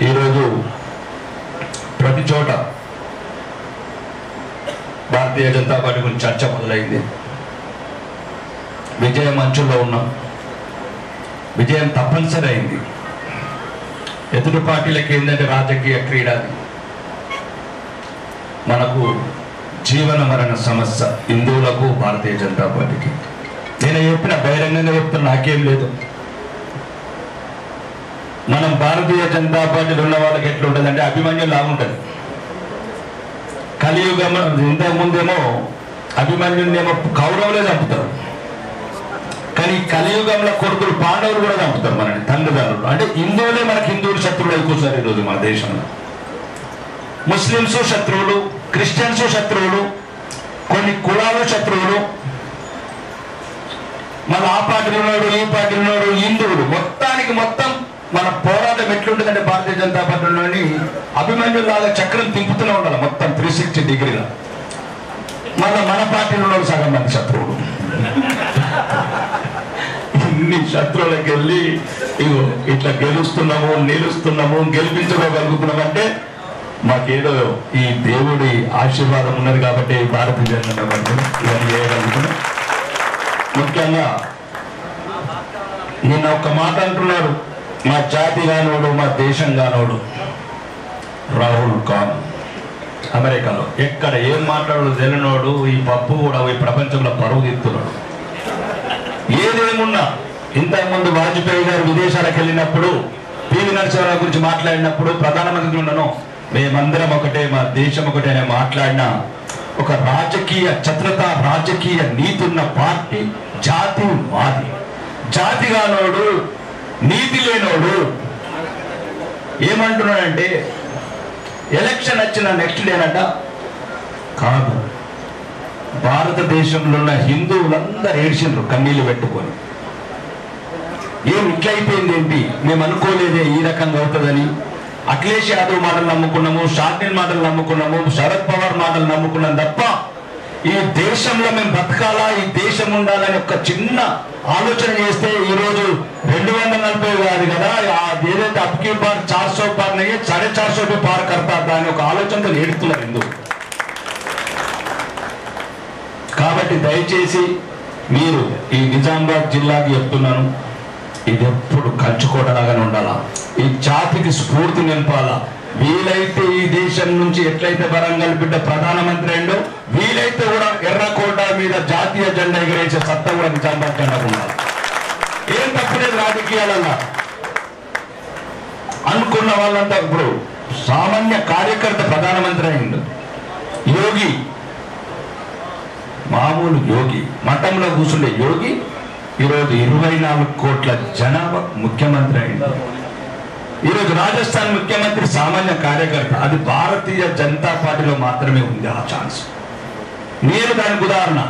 ఈరోజు ప్రతి చోట భారతీయ జనతా పార్టీ గురించి చర్చ మొదలైంది. విజయం అంచుల్లో ఉన్నాం. విజయం తప్పనిసరి అయింది. ఎదుటి పార్టీలకి ఏంటంటే రాజకీయ క్రీడ. మనకు జీవన మరణ సమస్య హిందువులకు భారతీయ జనతా పార్టీకి. నేను చెప్పిన బహిరంగంగా చెప్తున్నా, నాకేం లేదు. మనం భారతీయ జనతా పార్టీలో ఉన్న వాళ్ళకి ఎట్లుంటుందంటే అభిమన్యులు లాగుంటుంది. కలియుగం ఇంతకుముందేమో అభిమన్యునేమో కౌరవులే చంపుతారు, కానీ కలియుగంలో కొడుకులు పాండవులు కూడా చంపుతారు మనని తండ్రిదారులు. అంటే హిందువులే మనకి హిందువులు శత్రువులు అయిపోతారు ఈరోజు మన దేశంలో. ముస్లింస్ శత్రువులు, క్రిస్టియన్స్ శత్రువులు, కొన్ని కులాలు శత్రువులు, మన ఆ పార్టీలో ఉన్నాడు ఈ పార్టీలో ఉన్నాడు హిందువులు. మొత్తానికి మొత్తం మన పోరాటం ఎట్లుంటుందంటే భారతీయ జనతా పార్టీలోని అభిమన్యులాగా చక్రం తింపుతూనే ఉండాలి మొత్తం 360 డిగ్రీలో. మళ్ళీ మన పార్టీలో ఉన్నాడు సగం మంది శత్రువులు. ఇన్ని శత్రువులకు వెళ్ళి ఇగో ఇట్లా గెలుస్తున్నాము, నిలుస్తున్నాము, గెలిపించుకోగలుగుతున్నాం అంటే మాకేదో ఈ దేవుడి ఆశీర్వాదం ఉన్నది కాబట్టి భారతీయ జనతా పార్టీ ఇవన్నీ చేయగలుగుతున్నాం. ముఖ్యంగా నిన్న ఒక మాట అంటున్నాడు, మా జాతి గానోడు, మా దేశం గానోడు రాహుల్ ఖాన్ అమెరికాలో. ఎక్కడ ఏం మాట్లాడు తెలియనోడు ఈ పప్పు కూడా ఈ ప్రపంచంలో పరువు తీస్తున్నాడు. ఏదేమున్నా ఇంతకుముందు వాజ్పేయి గారు విదేశాలకు వెళ్ళినప్పుడు పివి నరసింహారావు గురించి మాట్లాడినప్పుడు ప్రధానమంత్రి ఉండను మేమందరం ఒకటే, మా దేశం ఒకటే అని మాట్లాడిన ఒక రాజకీయ చతురత, రాజకీయ నీతి ఉన్న పార్టీ జాతి మాది. జాతిగానోడు, నీతి లేనోడు ఏమంటున్నాడంటే ఎలక్షన్ వచ్చిన నెక్స్ట్ డేనట కాదు, భారతదేశంలో ఉన్న హిందువులందరూ ఏడ్చిండ్రు కన్నీళ్లు పెట్టుకొని. ఏం ఇట్లయిపోయింది ఏంటి, మేము అనుకోలేదే ఈ రకంగా అవుతుందని. అఖిలేష్ యాదవ్ మాటలు నమ్ముకున్నాము, షార్టిన్ మాటలు నమ్ముకున్నాము, శరద్ పవార్ మాటలు నమ్ముకున్నాం తప్ప ఈ దేశంలో మేము బతకాలా, ఈ దేశం ఉండాలని ఒక చిన్న ఆలోచన చేస్తే ఈరోజు 240 కాదు కదా, ఏదైతే అబ్కీ బార్ 400 పార్ నయ్యే 450 పార్ కడతా దాని ఒక ఆలోచనతో ఏడుతున్నారు హిందువు. కాబట్టి దయచేసి మీరు ఈ నిజామాబాద్ జిల్లాకి చెప్తున్నాను, ఇది ఎప్పుడు కంచుకోటలాగానే ఉండాలా, ఈ జాతికి స్ఫూర్తి నింపాలా. వీలైతే ఈ దేశం నుంచి ఎట్లయితే వరంగల్ బిడ్డ ప్రధానమంత్రి అయిందో వీలైతే కూడా ఎర్రకోట మీద జాతీయ జెండా ఎగిరేసే సత్తా కూడా నిజామాబాద్ జెండాకు ఉండాలి. ఏం తప్పులేదు రాజకీయాలన్నా. అనుకున్న వాళ్ళంతా ఇప్పుడు సామాన్య కార్యకర్త ప్రధానమంత్రి అయిండు. యోగి మామూలు యోగి, మఠంలో కూర్చుండే యోగి ఈరోజు 24 కోట్ల జనాభా ముఖ్యమంత్రి అయింది. ఈరోజు రాజస్థాన్ ముఖ్యమంత్రి సామాన్య కార్యకర్త. అది భారతీయ జనతా పార్టీలో మాత్రమే ఉంది ఆ ఛాన్స్. నేను దానికి ఉదాహరణ.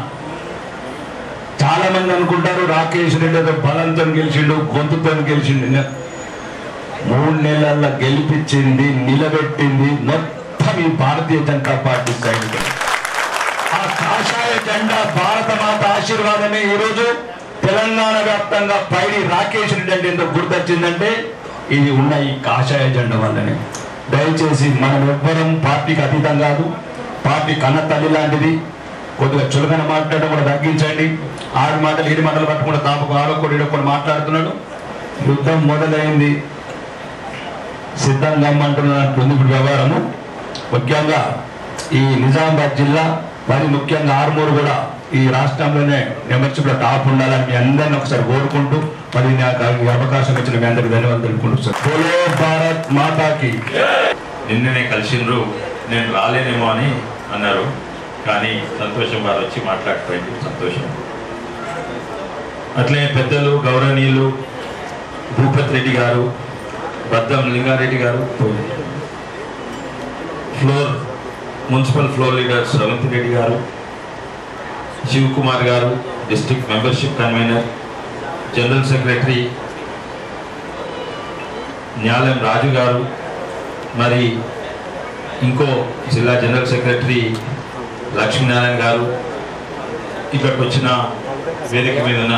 చాలా మంది అనుకుంటారు రాకేష్ రెడ్డి ఏదో బలంతో గెలిచిండు, గొంతుతో గెలిచిండు. 3 నెలల్లో గెలిపించింది, నిలబెట్టింది మొత్తం ఈ భారతీయ జనతా పార్టీ సైనికులు. ఆ కాషాయ జెండా భారత మాత ఆశీర్వాదమే ఈరోజు తెలంగాణ వ్యాప్తంగా పైడి రాకేష్ రెడ్డి అంటే ఎందుకు గుర్తొచ్చిందంటే ఇది ఉన్న ఈ కాషాయ జెండా వల్లనే. దయచేసి మనం ఎవ్వరం పార్టీకి అతీతం కాదు. పార్టీ కన్న తల్లి లాంటిది. కొద్దిగా చులకన మాట్లాడడం కూడా తగ్గించండి. ఆరు మాటలు 7 మాటలు పట్టుకుంటే తాపకు ఆడొక్కడు ఈడొక్కడు మాట్లాడుతున్నాడు. యుద్ధం మొదలైంది, సిద్ధంగా అంటున్నట్టుంది ఇప్పుడు వ్యవహారము. ముఖ్యంగా ఈ నిజామాబాద్ జిల్లా మరి ముఖ్యంగా ఆర్మూరు కూడా ఈ రాష్ట్రంలోనే మెంబర్షిప్లో టాప్ ఉండాలని మీ అందరిని ఒకసారి కోరుకుంటూ మరి నాకు అవకాశం ఇచ్చిన మీ అందరికి ధన్యవాదాలు తెలుపుకుంటూ బోలో భారత్ మాతాకి. నిన్ననే కలిసిండ్రు, నేను రాలేనేమో అని అన్నారు, కానీ సంతోషం వారు వచ్చి మాట్లాడిపోయింది, సంతోషం. అట్లే పెద్దలు గౌరవనీయులు భూపతి రెడ్డి గారు, బద్దం లింగారెడ్డి గారు, municipal floor leader Sravanthi Reddy గారు, శివకుమార్ గారు district membership convener, general secretary Nyalam Raju గారు, మరి ఇంకో జిల్లా జనరల్ సెక్రటరీ లక్ష్మీనారాయణ గారు, ఇక్కడికి వచ్చిన వేదిక మీద ఉన్న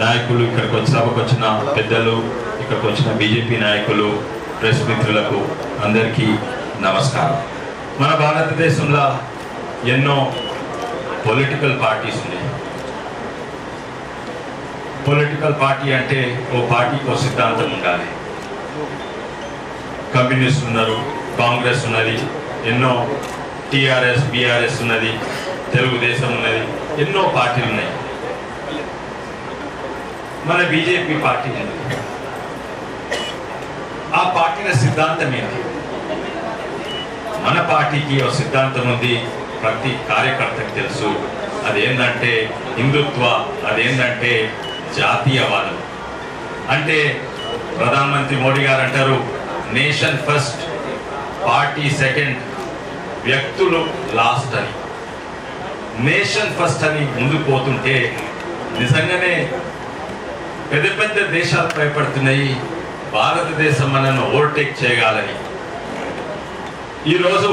నాయకులు, ఇక్కడికి వచ్చి సభకు వచ్చిన పెద్దలు, ఇక్కడికి వచ్చిన బీజేపీ నాయకులు, ప్రెస్ మిత్రులకు అందరికీ నమస్కారం. మన భారతదేశంలో ఎన్నో పొలిటికల్ పార్టీస్ ఉన్నాయి. పొలిటికల్ పార్టీ అంటే ఓ పార్టీకి ఓ సిద్ధాంతం ఉండాలి. కమ్యూనిస్ట్ ఉన్నారు, కాంగ్రెస్ ఉన్నది, ఎన్నో టీఆర్ఎస్, బీఆర్ఎస్ ఉన్నది, తెలుగుదేశం ఉన్నది, ఎన్నో పార్టీలు ఉన్నాయి. మన బీజేపీ పార్టీ ఉంది. ఆ పార్టీల సిద్ధాంతం ఏంటి? మన పార్టీకి ఒక సిద్ధాంతం ఉంది, ప్రతి కార్యకర్తకు తెలుసు. అదేంటంటే హిందుత్వ, అదేంటంటే జాతీయవాదం. అంటే ప్రధానమంత్రి మోడీ గారు అంటారు, నేషన్ ఫస్ట్, పార్టీ సెకండ్, వ్యక్తులు లాస్ట్ అని. నేషన్ ఫస్ట్ అని ముందుకు పోతుంటే నిజంగానే పెద్ద పెద్ద దేశాలు భయపడుతున్నాయి భారతదేశం మనల్ని ఓవర్టేక్ చేయగాలని. ఈరోజు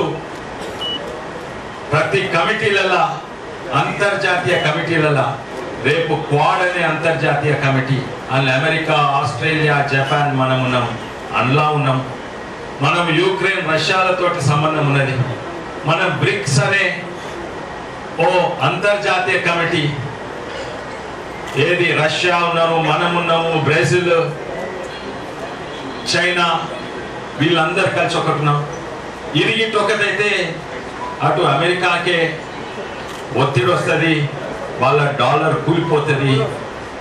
ప్రతి కమిటీలలో, అంతర్జాతీయ కమిటీలలో, రేపు క్వాడ్ అనే అంతర్జాతీయ కమిటీ, అందులో అమెరికా, ఆస్ట్రేలియా, జపాన్ మనం ఉన్నాం, అందులో ఉన్నాం. మనం యుక్రెయిన్, రష్యాలతోటి సంబంధం ఉన్నది. మనం బ్రిక్స్ అనే ఓ అంతర్జాతీయ కమిటీ, ఏది రష్యా ఉన్నాము, మనం ఉన్నాము, బ్రెజిల్, చైనా, వీళ్ళందరూ కలిసి ఒకటి ఉన్నాం. ఇరిగిట్ ఒకటైతే అటు అమెరికాకే ఒత్తిడి వస్తుంది, వాళ్ళ డాలర్ కూలిపోతుంది,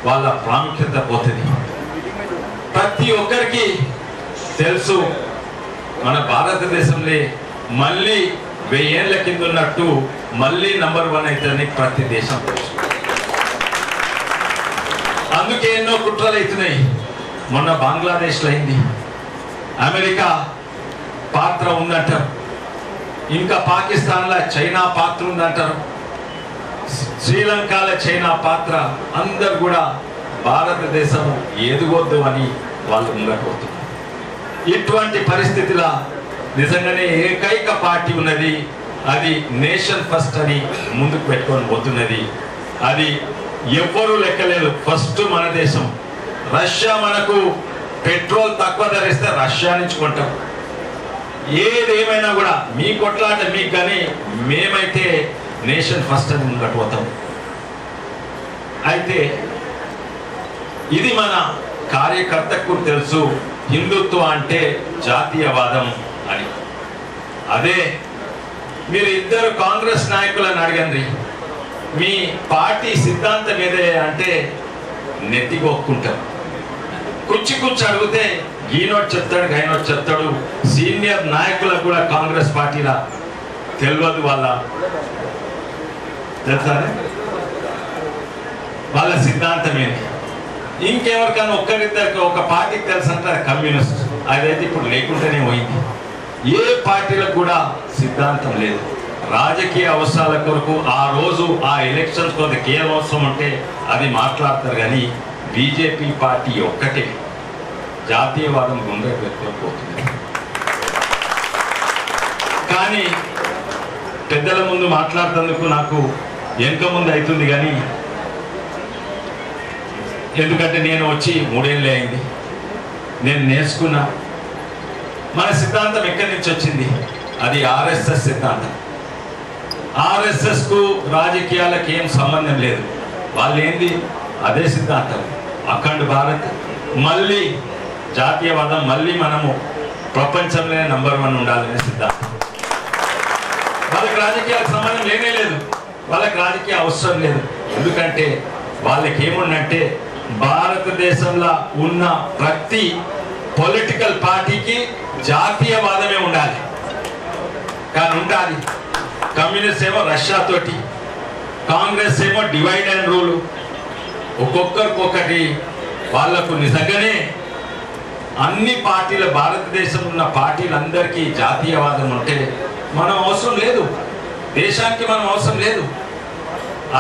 వాళ్ళ ప్రాముఖ్యత పోతుంది. ప్రతి ఒక్కరికి తెలుసు మన భారతదేశంలో మళ్ళీ 1000 ఏళ్ల కింద ఉన్నట్టు మళ్ళీ నంబర్ 1 అవుతుంది ప్రతి దేశం. అందుకే ఎన్నో కుట్రలు అవుతున్నాయి. మొన్న బంగ్లాదేశ్లో అయింది, అమెరికా పాత్ర ఉందంటారు, ఇంకా పాకిస్తాన్లో చైనా పాత్ర ఉందంటారు, శ్రీలంకలో చైనా పాత్ర. అందరు కూడా భారతదేశం ఎదుగొద్దు అని వాళ్ళు ముంగకపోతున్నారు. ఇటువంటి పరిస్థితిలో నిజంగానే ఏకైక పార్టీ ఉన్నది, అది నేషన్ ఫస్ట్ అని ముందుకు పెట్టుకొని పోతున్నది. అది ఎవ్వరూ లెక్కలేదు. ఫస్ట్ మన దేశం. రష్యా మనకు పెట్రోల్ తక్కువ ధరిస్తే రష్యా నుంచి కొంటాం. ఏదేమైనా కూడా మీ కొట్లాట మీకు, కానీ మేమైతే నేషన్ ఫస్ట్ అని ముంగట పోతాం. అయితే ఇది మన కార్యకర్తకు తెలుసు, హిందుత్వం అంటే జాతీయవాదం అని. అదే మీరు ఇద్దరు కాంగ్రెస్ నాయకులను అడగండి, మీ పార్టీ సిద్ధాంతం ఏదే అంటే నెత్తికొక్కుంటారు. కుచ్చి అడిగితే ఈనోటి చెప్తాడు, గైనోటి చెప్తాడు. సీనియర్ నాయకులకు కూడా కాంగ్రెస్ పార్టీలా తెలియదు వాళ్ళ తెలుసా వాళ్ళ సిద్ధాంతం ఏంటి. ఇంకెవరికైనా ఒక్కరిద్దరికి ఒక పార్టీకి తెలుసు అంటే కమ్యూనిస్ట్, అదైతే ఇప్పుడు లేకుండానే పోయింది. ఏ పార్టీలకు కూడా సిద్ధాంతం లేదు. రాజకీయ అవసరాల కొరకు ఆ రోజు ఆ ఎలక్షన్స్ కొరకు ఏ అవసరం ఉంటే అది మాట్లాడతారు. కానీ బీజేపీ పార్టీ ఒక్కటే జాతీయవాదం గుండె పెట్టుకోకపోతుంది. కానీ పెద్దల ముందు మాట్లాడుతందుకు నాకు వెనుక ముందు అవుతుంది. కానీ ఎందుకంటే నేను వచ్చి 3 ఏళ్ళే అయింది, నేను నేర్చుకున్నా. మన సిద్ధాంతం ఎక్కడి నుంచి వచ్చింది? అది ఆర్ఎస్ఎస్ సిద్ధాంతం. ఆర్ఎస్ఎస్కు రాజకీయాలకు ఏం సంబంధం లేదు. వాళ్ళు ఏంది అదే సిద్ధాంతం, అఖండ భారత్, మళ్ళీ జాతీయవాదం, మళ్ళీ మనము ప్రపంచంలోనే నంబర్ 1 ఉండాలనే సిద్ధాంతం. వాళ్ళకి రాజకీయాలకు సంబంధం లేనే లేదు, వాళ్ళకి రాజకీయ అవసరం లేదు. ఎందుకంటే వాళ్ళకి ఏముందంటే భారతదేశంలో ఉన్న ప్రతి పొలిటికల్ పార్టీకి జాతీయవాదమే ఉండాలి. కానీ ఉండాలి. కమ్యూనిస్ట్ ఏమో రష్యా తోటి, కాంగ్రెస్ ఏమో డివైడ్ అండ్ రూల్. ఒక్కొక్కరికొకటి వాళ్లకు నిజంగానే అన్ని పార్టీల, భారతదేశంలో ఉన్న పార్టీలందరికీ జాతీయవాదం ఉంటే మనం అవసరం లేదు, దేశానికి మనం అవసరం లేదు.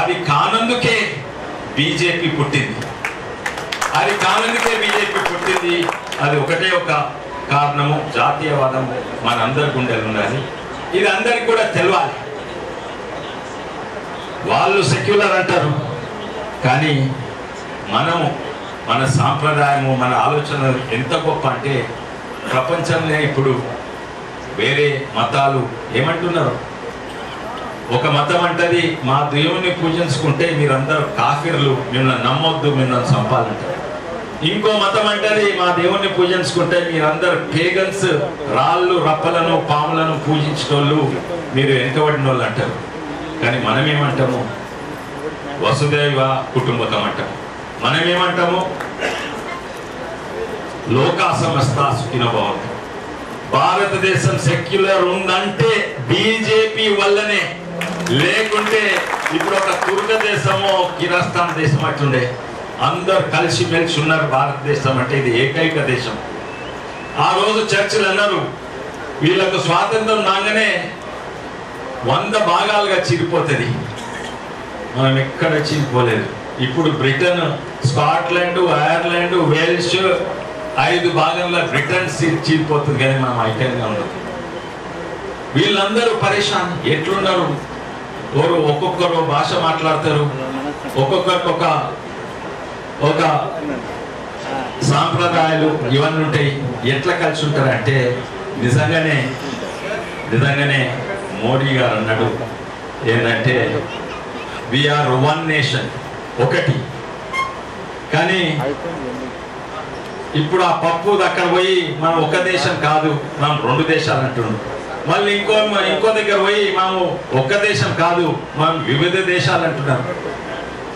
అది కానందుకే బీజేపీ పుట్టింది. అది ఒకటే ఒక కారణము, జాతీయవాదం మనందరి గుండెలు ఉండాలి. ఇది అందరికి కూడా తెలియాలి. వాళ్ళు సెక్యులర్ అంటారు, కానీ మనము మన సాంప్రదాయము మన ఆలోచన ఎంత గొప్ప అంటే ప్రపంచంలో ఇప్పుడు వేరే మతాలు ఏమంటున్నారు? ఒక మతం అంటది మా దేవుని పూజించుకుంటే మీరందరూ కాఫిర్లు, మిమ్మల్ని నమ్మొద్దు, మిమ్మల్ని చంపాలంటారు. ఇంకో మతం అంటది మా దేవుణ్ణి పూజించుకుంటే మీరందరూ పేగన్స్, రాళ్ళు రప్పలను పాములను పూజించేటోళ్ళు, మీరు వెనుకబడిన వాళ్ళు అంటారు. కానీ మనమేమంటాము? వసుదైవ కుటుంబకం అంటాము. మనమేమంటాము? లోకా సమస్త సుఖినో భవంతు. భారతదేశం సెక్యులర్ ఉందంటే బీజేపీ వల్లనే, లేకుంటే ఇప్పుడు ఒక తుర్క దేశమో కిరాస్థాన్ దేశం అట్లుండే. అందరు కలిసి మెలిసి ఉన్నారు. భారతదేశం అంటే ఇది ఏకైక దేశం. ఆ రోజు చర్చలు అన్నారు వీళ్ళకు స్వాతంత్రం రాగానే 100 భాగాలుగా చీలిపోతుంది. మనం ఎక్కడ చీలిపోలేదు. ఇప్పుడు బ్రిటన్, స్కాట్లాండ్, ఐర్లాండ్, వేల్స్ 5 భాగంలో బ్రిటన్ చీలిపోతుంది, కానీ మనం ఐక్యంగా ఉండదు. వీళ్ళందరూ పరేషాన్ ఎట్లున్నారు? ఒక్కొక్కరు భాష మాట్లాడతారు, ఒక్కొక్కరికి ఒక సాంప్రదాయాలు ఇవన్నీ ఉంటాయి. ఎట్లా కలిసి ఉంటారు అంటే నిజంగానే మోడీ గారు అన్నాడు ఏంటంటే వీఆర్ వన్ నేషన్, ఒకటి. కానీ ఇప్పుడు ఆ పప్పు అక్కడ పోయి మనం ఒక దేశం కాదు, మనం 2 దేశాలు అంటున్నాం. మళ్ళీ ఇంకో దగ్గర పోయి మనము ఒక్క దేశం కాదు, మనం వివిధ దేశాలు అంటున్నాం.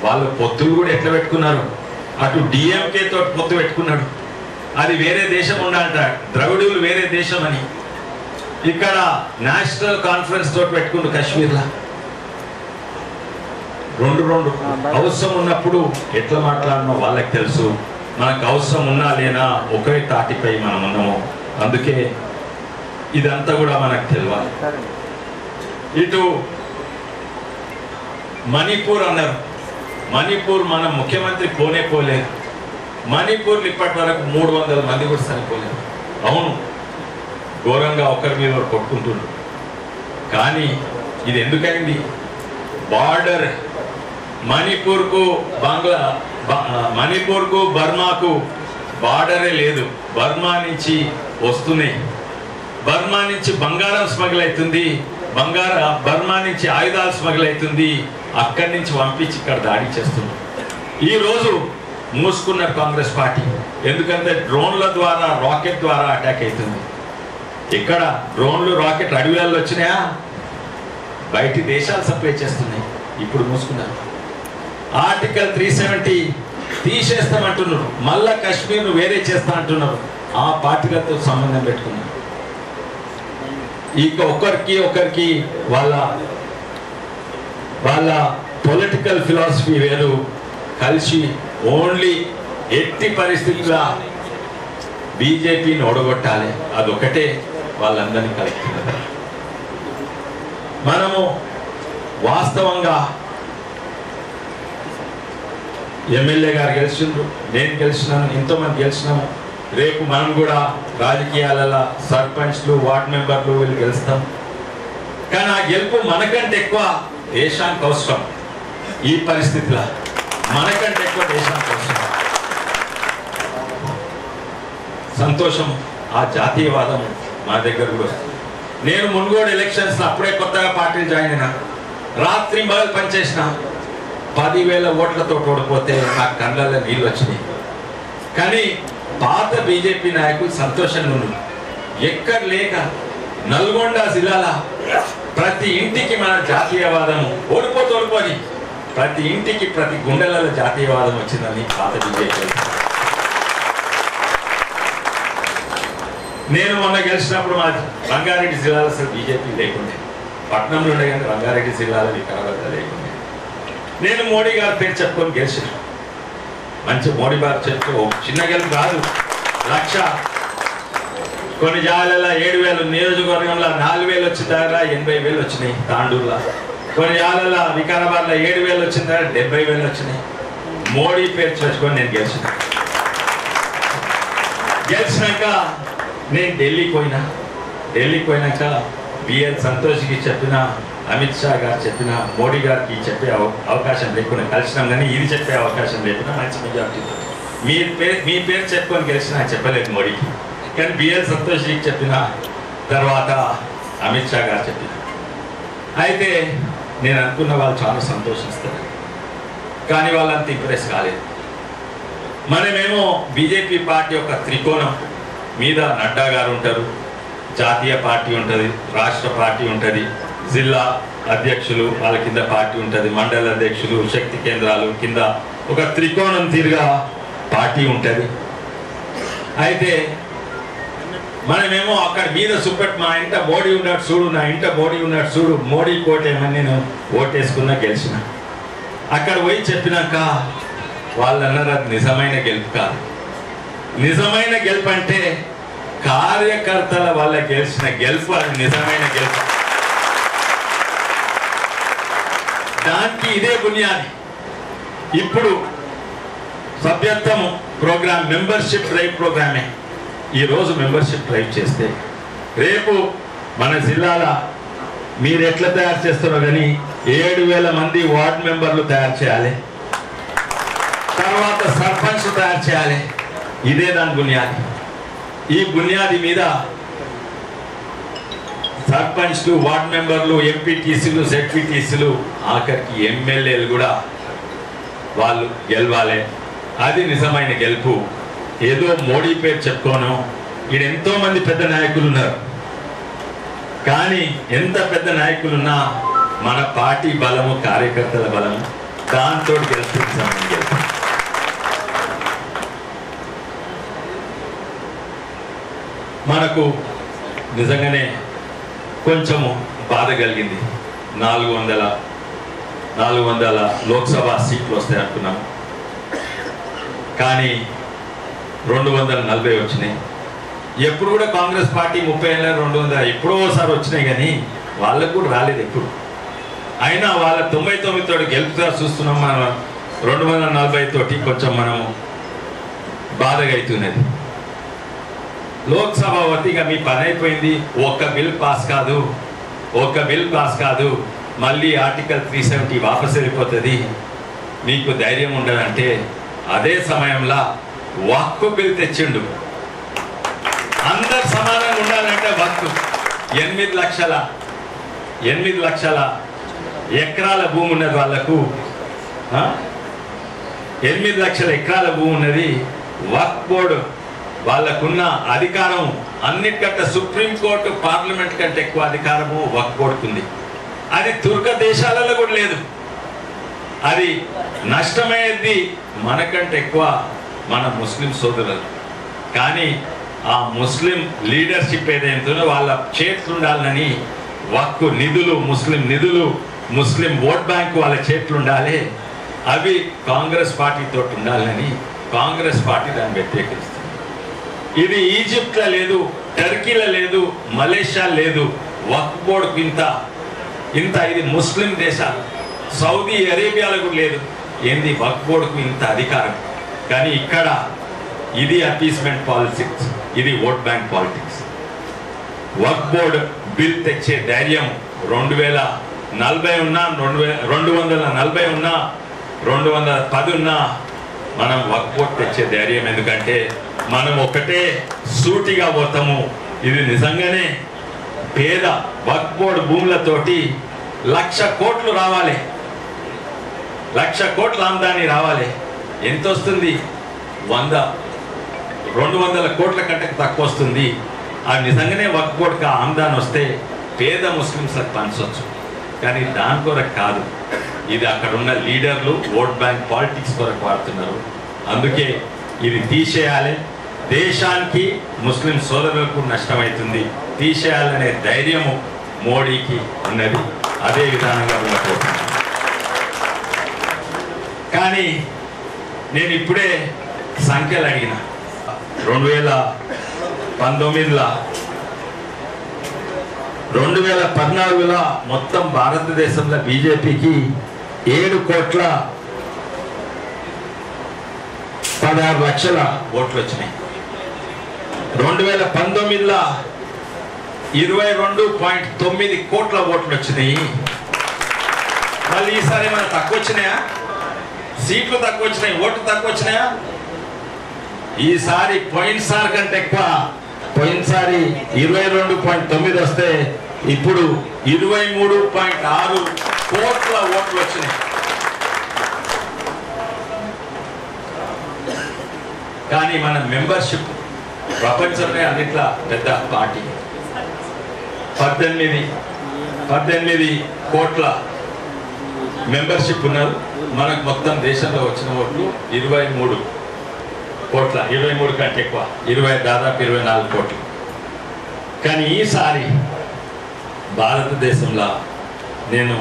వాళ్ళు పొత్తులు కూడా ఎట్లా పెట్టుకున్నారు? అటు డిఎంకే తోటి పొత్తు పెట్టుకున్నాడు, అది వేరే దేశం ఉండాలంట, ద్రవిడులు వేరే దేశం అని. ఇక్కడ నేషనల్ కాన్ఫరెన్స్ తోటి పెట్టుకుంటూ కాశ్మీర్లో 2 అవసరం ఉన్నప్పుడు ఎట్లా మాట్లాడమో వాళ్ళకి తెలుసు. మనకు అవసరం ఉన్నా లేనా ఒకే తాటిపై మనం ఉన్నాము. అందుకే ఇదంతా కూడా మనకు తెలియాలి. ఇటు మణిపూర్ అన్నారు. మణిపూర్ మన ముఖ్యమంత్రి పోలేదు. మణిపూర్లో ఇప్పటి వరకు 300 మంది కూడా చనిపోలేదు. అవును, ఘోరంగా ఒకరి మీద కొట్టుకుంటున్నారు. కానీ ఇది ఎందుకైంది? బార్డర్ మణిపూర్కు బర్మాకు బార్డరే లేదు. బర్మా నుంచి వస్తున్నాయి, బర్మా నుంచి బంగారం స్మగుల్ అవుతుంది, బర్మా నుంచి ఆయుధాలు స్మగుల్ అవుతుంది. అక్కడి నుంచి పంపించి ఇక్కడ దాడి చేస్తున్నారు. ఈరోజు మూసుకున్నారు కాంగ్రెస్ పార్టీ. ఎందుకంటే డ్రోన్ల ద్వారా, రాకెట్ ద్వారా అటాక్ అవుతుంది. ఇక్కడ డ్రోన్లు రాకెట్ అడవులలో వచ్చినాయా? బయటి దేశాలు సప్లై చేస్తున్నాయి. ఇప్పుడు మూసుకున్నారు. ఆర్టికల్ 370 తీసేస్తామంటున్నారు. మళ్ళా కాశ్మీర్ను వేరే చేస్తా అంటున్నారు. ఆ పార్టీలతో సంబంధం పెట్టుకున్నారు. ఇక ఒకరికి వాళ్ళ పొలిటికల్ ఫిలాసఫీ వేరు. కలిసి ఓన్లీ ఎట్టి పరిస్థితుల్లో బీజేపీని ఓడగొట్టాలి, అదొకటే వాళ్ళందరినీ కలుపుతున్నారు. మనము వాస్తవంగా ఎమ్మెల్యే గారు గెలిచిండ్రు, నేను గెలిచినాను, ఎంతోమంది గెలిచినాము. రేపు మనం కూడా రాజకీయాలలో సర్పంచ్లు, వార్డు మెంబర్లు వీళ్ళు గెలుస్తాం. కానీ ఆ గెలుపు మనకంటే ఎక్కువ దేశానికి అవసరం. ఈ పరిస్థితిలో మనకంటే ఎక్కువ దేశానికి అవసరం. సంతోషం, ఆ జాతీయవాదం మా దగ్గర కూడా వస్తుంది. నేను మున్గోడు ఎలక్షన్స్ అప్పుడే కొత్తగా పార్టీలు జాయిన్ అయినా, రాత్రి మొదలు పనిచేసిన 10,000 ఓట్లతో ఓడిపోతే నా కళ్ళల్లో నీళ్ళు వచ్చినాయి. కానీ పాత బీజేపీ నాయకులు సంతోషంగా ఉన్నారు. ఎక్కడ లేక నల్గొండ జిల్లాలో ప్రతి ఇంటికి మన జాతీయవాదం ఓడిపోని ప్రతి ఇంటికి, ప్రతి గుండెలలో జాతీయవాదం వచ్చిందని పాత బీజేపీ. నేను మొన్న గెలిచినప్పుడు మా రంగారెడ్డి జిల్లాలో అసలు బీజేపీ లేకుండే. పట్నంలో ఉండే కానీ రంగారెడ్డి జిల్లాలో వికారాబాద్ లేకుండే. నేను మోడీ గారి పేరు చెప్పుకొని గెలిచిన. మంచి మోడీ గారు చెప్తూ చిన్న గెలుపు కాదు, 1,00,000. కొన్ని జాగాలలో 7,000, నియోజకవర్గంలో 4,000 వచ్చిన దగ్గర 80,000 వచ్చినాయి. తాండూరులో కొన్ని జాగాలలో, వికారాబాద్లో 7,000 వచ్చిన దగ్గర 70,000 వచ్చినాయి. మోడీ పేరు చెప్పుకొని నేను గెలిచినాక నేను ఢిల్లీకి పోయినాక బిఎల్ సంతోష్కి చెప్పిన, అమిత్ షా గారు చెప్పిన, మోడీ గారికి చెప్పే అవకాశం లేకుండా కలిసినాం, కానీ ఇది చెప్పే అవకాశం లేకుండా మంచి మెజార్టీతో మీ పేరు చెప్పుకొని గెలిచినా చెప్పలేదు మోడీకి. కానీ బిఎల్ సంతోష్కి చెప్పిన తర్వాత అమిత్ షా గారు చెప్పిన. అయితే నేను అనుకున్న వాళ్ళు చాలా సంతోషిస్తారు, కానీ వాళ్ళంత ఇంప్రెస్ కాలేదు. మనమేమో బీజేపీ పార్టీ యొక్క త్రికోణం మీద నడ్డా గారు ఉంటారు, జాతీయ పార్టీ ఉంటుంది, రాష్ట్ర పార్టీ ఉంటుంది, జిల్లా అధ్యక్షులు వాళ్ళ కింద పార్టీ ఉంటుంది, మండల అధ్యక్షులు, శక్తి కేంద్రాలు కింద ఒక త్రికోణం తీరుగా పార్టీ ఉంటుంది. అయితే మనమేమో అక్కడ మీద సుప్పట్ మా ఇంట మోడీ ఉన్నాడు చూడు, నా ఇంట మోడీ ఉన్నాడు చూడు, మోడీ కోటేమని నేను ఓటేసుకున్నా గెలిచిన. అక్కడ పోయి చెప్పినాక వాళ్ళు అన్నారు అది నిజమైన గెలుపు కాదు. నిజమైన గెలుపు అంటే కార్యకర్తల వల్ల గెలిచిన గెలుపు, అది నిజమైన గెలుపు. దానికి ఇదే బునియాది. ఇప్పుడు సభ్యత్వం ప్రోగ్రామ్, మెంబర్షిప్ డ్రైవ్ ప్రోగ్రామే. ఈరోజు మెంబర్షిప్ డ్రైవ్ చేస్తే రేపు మన జిల్లాల మీరు ఎట్లా తయారు చేస్తారో కానీ 7,000 మంది వార్డ్ మెంబర్లు తయారు చేయాలి, తర్వాత సర్పంచ్ తయారు చేయాలి. ఇదే దాని బునియాది. ఈ బునియాది మీద సర్పంచ్లు, వార్డ్ మెంబర్లు, ఎంపీటీసీలు, జెడ్పీటీసీలు, ఆఖరికి ఎమ్మెల్యేలు కూడా వాళ్ళు గెలవాలి. అది నిజమైన గెలుపు. ఏదో మోడీ పేరు చెప్పుకోను, ఈడ ఎంతో మంది పెద్ద నాయకులు ఉన్నారు, కానీ ఎంత పెద్ద నాయకులున్నా మన పార్టీ బలము, కార్యకర్తల బలము, దాంతో గెలుస్తుంది. మనకు నిజంగానే కొంచెము బాధ కలిగింది. 400 లోక్సభ సీట్లు వస్తాయి అనుకున్నాము, కానీ 240 వచ్చినాయి. ఎప్పుడు కూడా కాంగ్రెస్ పార్టీ 30 ఏళ్ళ 200 ఎప్పుడో ఒకసారి వచ్చినాయి, కానీ వాళ్ళకు కూడా రాలేదు ఎప్పుడు. అయినా వాళ్ళ 99 తోటి గెలుపుగా చూస్తున్నాం. మనం 240 తోటి కొంచెం మనము బాధగా అవుతున్నది. లోక్సభ వతిగా మీ పని అయిపోయింది, ఒక్క బిల్ పాస్ కాదు, మళ్ళీ ఆర్టికల్ 370 వాపసు వెళ్ళిపోతుంది, మీకు ధైర్యం ఉండదంటే అదే సమయంలో వక్ఫ్ బిల్ తెచ్చిండు. అందరు సమానంగా ఉండాలంటే వక్ఫ్ 8 లక్షల ఎకరాల భూమి ఉన్నది వాళ్ళకు, 8 లక్షల ఎకరాల భూమి ఉన్నది. వక్ఫ్ బోర్డు వాళ్ళకున్న అధికారం అన్నిటికంటే సుప్రీంకోర్టు, పార్లమెంట్ కంటే ఎక్కువ అధికారము వక్ఫ్ బోర్డుకు ఉంది. అది తుర్క దేశాలలో కూడా లేదు. అది నష్టమయ్యేది మనకంటే ఎక్కువ మన ముస్లిం సోదరులు. కానీ ఆ ముస్లిం లీడర్షిప్ ఏదైతుందో వాళ్ళ చేతులు ఉండాలని వక్ఫ్ నిధులు, ముస్లిం ఓట్ బ్యాంక్ వాళ్ళ చేతులు ఉండాలి. అవి కాంగ్రెస్ పార్టీతో ఉండాలని కాంగ్రెస్ పార్టీ దాన్ని వ్యతిరేకిస్తుంది. ఇది ఈజిప్ట్లో లేదు, టర్కీలో లేదు, మలేషియా లేదు. వక్ఫ్ బోర్డుకు ఇంత ఇది ముస్లిం దేశాలు, సౌదీ అరేబియాలో కూడా లేదు. ఏంది వక్ఫ్ బోర్డుకు ఇంత అధికారం? కానీ ఇక్కడ ఇది అపీస్మెంట్ పాలిటిక్స్, ఇది ఓట్ బ్యాంక్ పాలిటిక్స్. వక్ఫ్ బోర్డు బిల్ తెచ్చే ధైర్యం 2040 ఉన్నా, 240 ఉన్నా, 210 ఉన్నా మనం వక్ఫ్ బోర్డు తెచ్చే ధైర్యం. ఎందుకంటే మనం ఒకటే సూటిగా పోతాము. ఇది నిజంగానే పేద వక్ఫ్ బోర్డు భూములతోటి 1,00,000 కోట్లు రావాలి, 1,00,000 కోట్ల ఆమ్దాని రావాలి. ఎంత వస్తుంది? 200 కోట్ల కంటే తక్కువ వస్తుంది. అది నిజంగానే వక్ఫ్ బోర్డుకి ఆమ్దాని వస్తే పేద ముస్లింస్లకు పంచవచ్చు. కానీ దాని కొరకు కాదు, ఇది అక్కడ ఉన్న లీడర్లు ఓట్ బ్యాంక్ పాలిటిక్స్ కొరకు వాడుతున్నారు. అందుకే ఇది తీసేయాలి. దేశానికి, ముస్లిం సోదరులకు నష్టమవుతుంది. తీసేయాలనే ధైర్యము మోడీకి ఉన్నది. అదే విధానంగా ఉండబోతుంది. కానీ నేను ఇప్పుడే సంఖ్యలు అడిగిన. 2014లో మొత్తం భారతదేశంలో బీజేపీకి 7,16,00,000 ఓట్లు వచ్చినాయి. 2019లో 22.9 కోట్ల ఓట్లు వచ్చినాయి. మళ్ళీ ఈసారి ఏమైనా తక్కువ వచ్చినాయా? సీట్లు తక్కువ వచ్చినాయి, ఓట్లు తక్కువ వచ్చినాయా? ఈసారి పోయినసారి కంటే ఎక్కువ. పోయినసారి 22.9 వస్తే ఇప్పుడు 23.6 కోట్ల ఓట్లు వచ్చినాయి. కానీ మన మెంబర్షిప్ ప్రపంచంలో అన్నిట్లా పెద్ద పార్టీ. 18 కోట్ల మెంబర్షిప్ ఉన్నారు. మనకు మొత్తం దేశంలో వచ్చిన ఓట్లు 23 కోట్ల, 23 కంటే ఎక్కువ, దాదాపు 24 కోట్లు. కానీ ఈసారి భారతదేశంలో నేను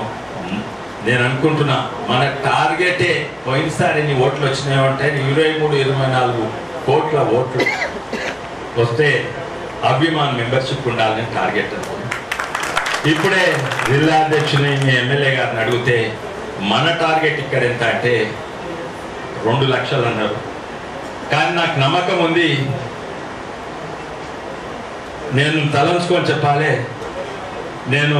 అనుకుంటున్నా మన టార్గెటే పోయినసారి ఎన్ని ఓట్లు వచ్చినాయంటే 23-24 కోట్ల ఓట్లు వస్తే అభిమాన్ మెంబర్షిప్ ఉండాలని టార్గెట్ అనుకున్నాను. ఇప్పుడే జిల్లా అధ్యక్షుని మీ ఎమ్మెల్యే గారిని అడిగితే మన టార్గెట్ ఇక్కడ ఎంత అంటే 2 లక్షలు అన్నారు. కానీ నాకు నమ్మకం ఉంది, నేను తలంచుకొని చెప్పాలి, నేను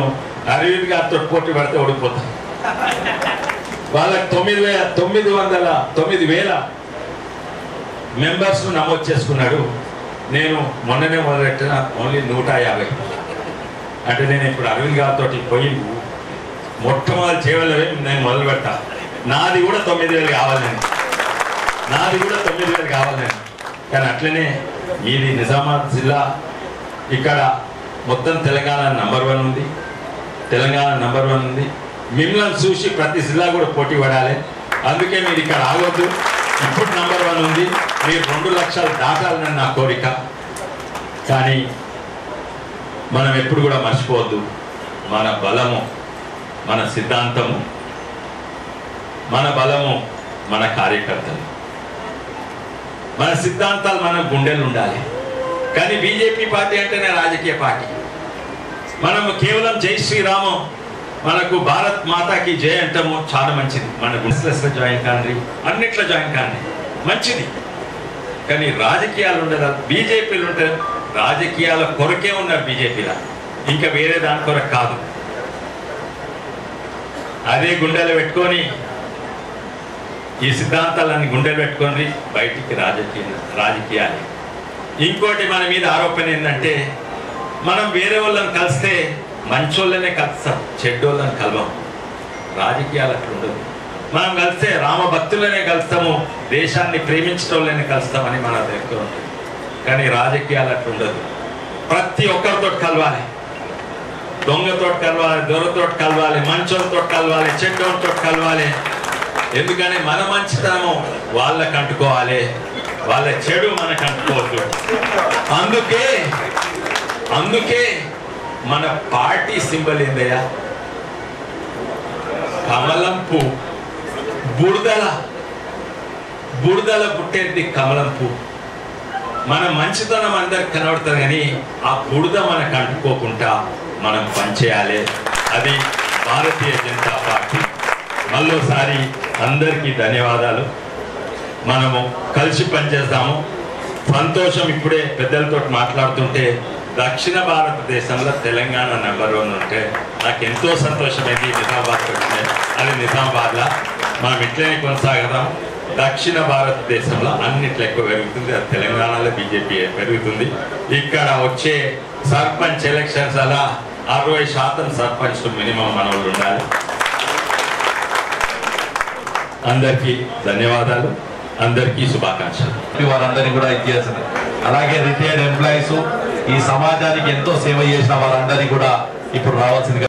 అరవింద్ గారితో పోటీ పడితే ఓడిపోతాను. వాళ్ళకి 9,000 మెంబర్స్ నమోదు చేసుకున్నాడు. నేను మొన్ననే మొదలెట్టిన ఓన్లీ 150. అంటే నేను ఇప్పుడు అరవింద్ గారితో పోయి మొట్టమొదటి చేయలేవే నేను మొదలు పెడతా. నాది కూడా 9,000 కావాలని. కానీ అట్లనే ఇది నిజామాబాద్ జిల్లా, ఇక్కడ మొత్తం తెలంగాణ నంబర్ 1 ఉంది. మిమ్మల్ని చూసి ప్రతి జిల్లా కూడా పోటీ పడాలి. అందుకే మీరు ఇక్కడ ఆగొద్దు. ఇప్పుడు నంబర్ 1 ఉంది. మీరు 2 లక్షలు దాటాలని నా కోరిక. కానీ మనం ఎప్పుడు కూడా మర్చిపోవద్దు, మన బలము మన సిద్ధాంతము, మన బలము మన కార్యకర్తలు, మన సిద్ధాంతాలు మన గుండెలు ఉండాలి. కానీ బీజేపీ పార్టీ అంటేనే రాజకీయ పార్టీ. మనము కేవలం జై శ్రీరామం, మనకు భారత్ మాతాకి జై అంటాము, చాలా మంచిది. మన బిజినెస్లో జాయిన్ కాండి, అన్నిట్లో జాయిన్ కాండి, మంచిది. కానీ రాజకీయాలు ఉండదు. బీజేపీలు ఉంటారు, రాజకీయాల కొరకే ఉన్నారు బీజేపీలో, ఇంకా వేరే దాని కొరకు కాదు. అదే గుండెలు పెట్టుకొని, ఈ సిద్ధాంతాలన్నీ గుండెలు పెట్టుకొని బయటికి రాజకీయాలు. ఇంకోటి మన మీద ఆరోపణ ఏంటంటే, మనం వేరే వాళ్ళని కలిస్తే మంచోళ్ళనే కలుస్తాం, చెడ్డోళ్ళని కలవం. రాజకీయాలు అట్లా ఉండదు. మనం కలిస్తే రామభక్తులనే కలుస్తాము, దేశాన్ని ప్రేమించటోళ్ళనే కలుస్తామని మన దగ్గర ఉంటుంది. కానీ రాజకీయాలు అట్లా ఉండదు. ప్రతి ఒక్కరితో కలవాలి, దొంగతో కలవాలి, దొరతో కలవాలి, మంచోళ్ళతో కలవాలి, చెడ్డోళ్ళతో కలవాలి. ఎందుకని మన మంచితనము వాళ్ళకి అంటుకోవాలి, వాళ్ళ చెడు మనకు అంటుకోవద్దు. అందుకే మన పార్టీ సింబల్ ఏందయ్యా? కమలం పువ్వు. బురదల పుట్టేది కమలం పువ్వు. మన మంచితనం అందరికి కనబడుతుంది, కానీ ఆ బురద మనకు అంటుకోకుండా మనం పనిచేయాలి. అది భారతీయ జనతా పార్టీ. మళ్ళోసారి అందరికీ ధన్యవాదాలు. మనము కలిసి పనిచేద్దాము. సంతోషం. ఇప్పుడే పెద్దలతో మాట్లాడుతుంటే దక్షిణ భారతదేశంలో తెలంగాణ నెంబర్ 1 ఉంటే నాకు ఎంతో సంతోషమైంది. నిజామాబాద్కి వచ్చినాయి, అది నిజామాబాద్లో. మనం ఇట్లనే కొనసాగదాం. దక్షిణ భారతదేశంలో అన్నిట్లో ఎక్కువ పెరుగుతుంది, అది తెలంగాణలో బీజేపీ పెరుగుతుంది. ఇక్కడ వచ్చే సర్పంచ్ ఎలక్షన్స్ అలా 60% సర్పంచ్ మినిమం మన వాళ్ళు ఉండాలి. అందరికీ ధన్యవాదాలు, అందరికీ శుభాకాంక్షలు. వారందరినీ కూడా ఇచ్చేసింది. అలాగే రిటైర్డ్ ఎంప్లాయీస్, ఈ సమాజానికి ఎంతో సేవ చేసిన వారందరినీ కూడా ఇప్పుడు రావాల్సిందిగా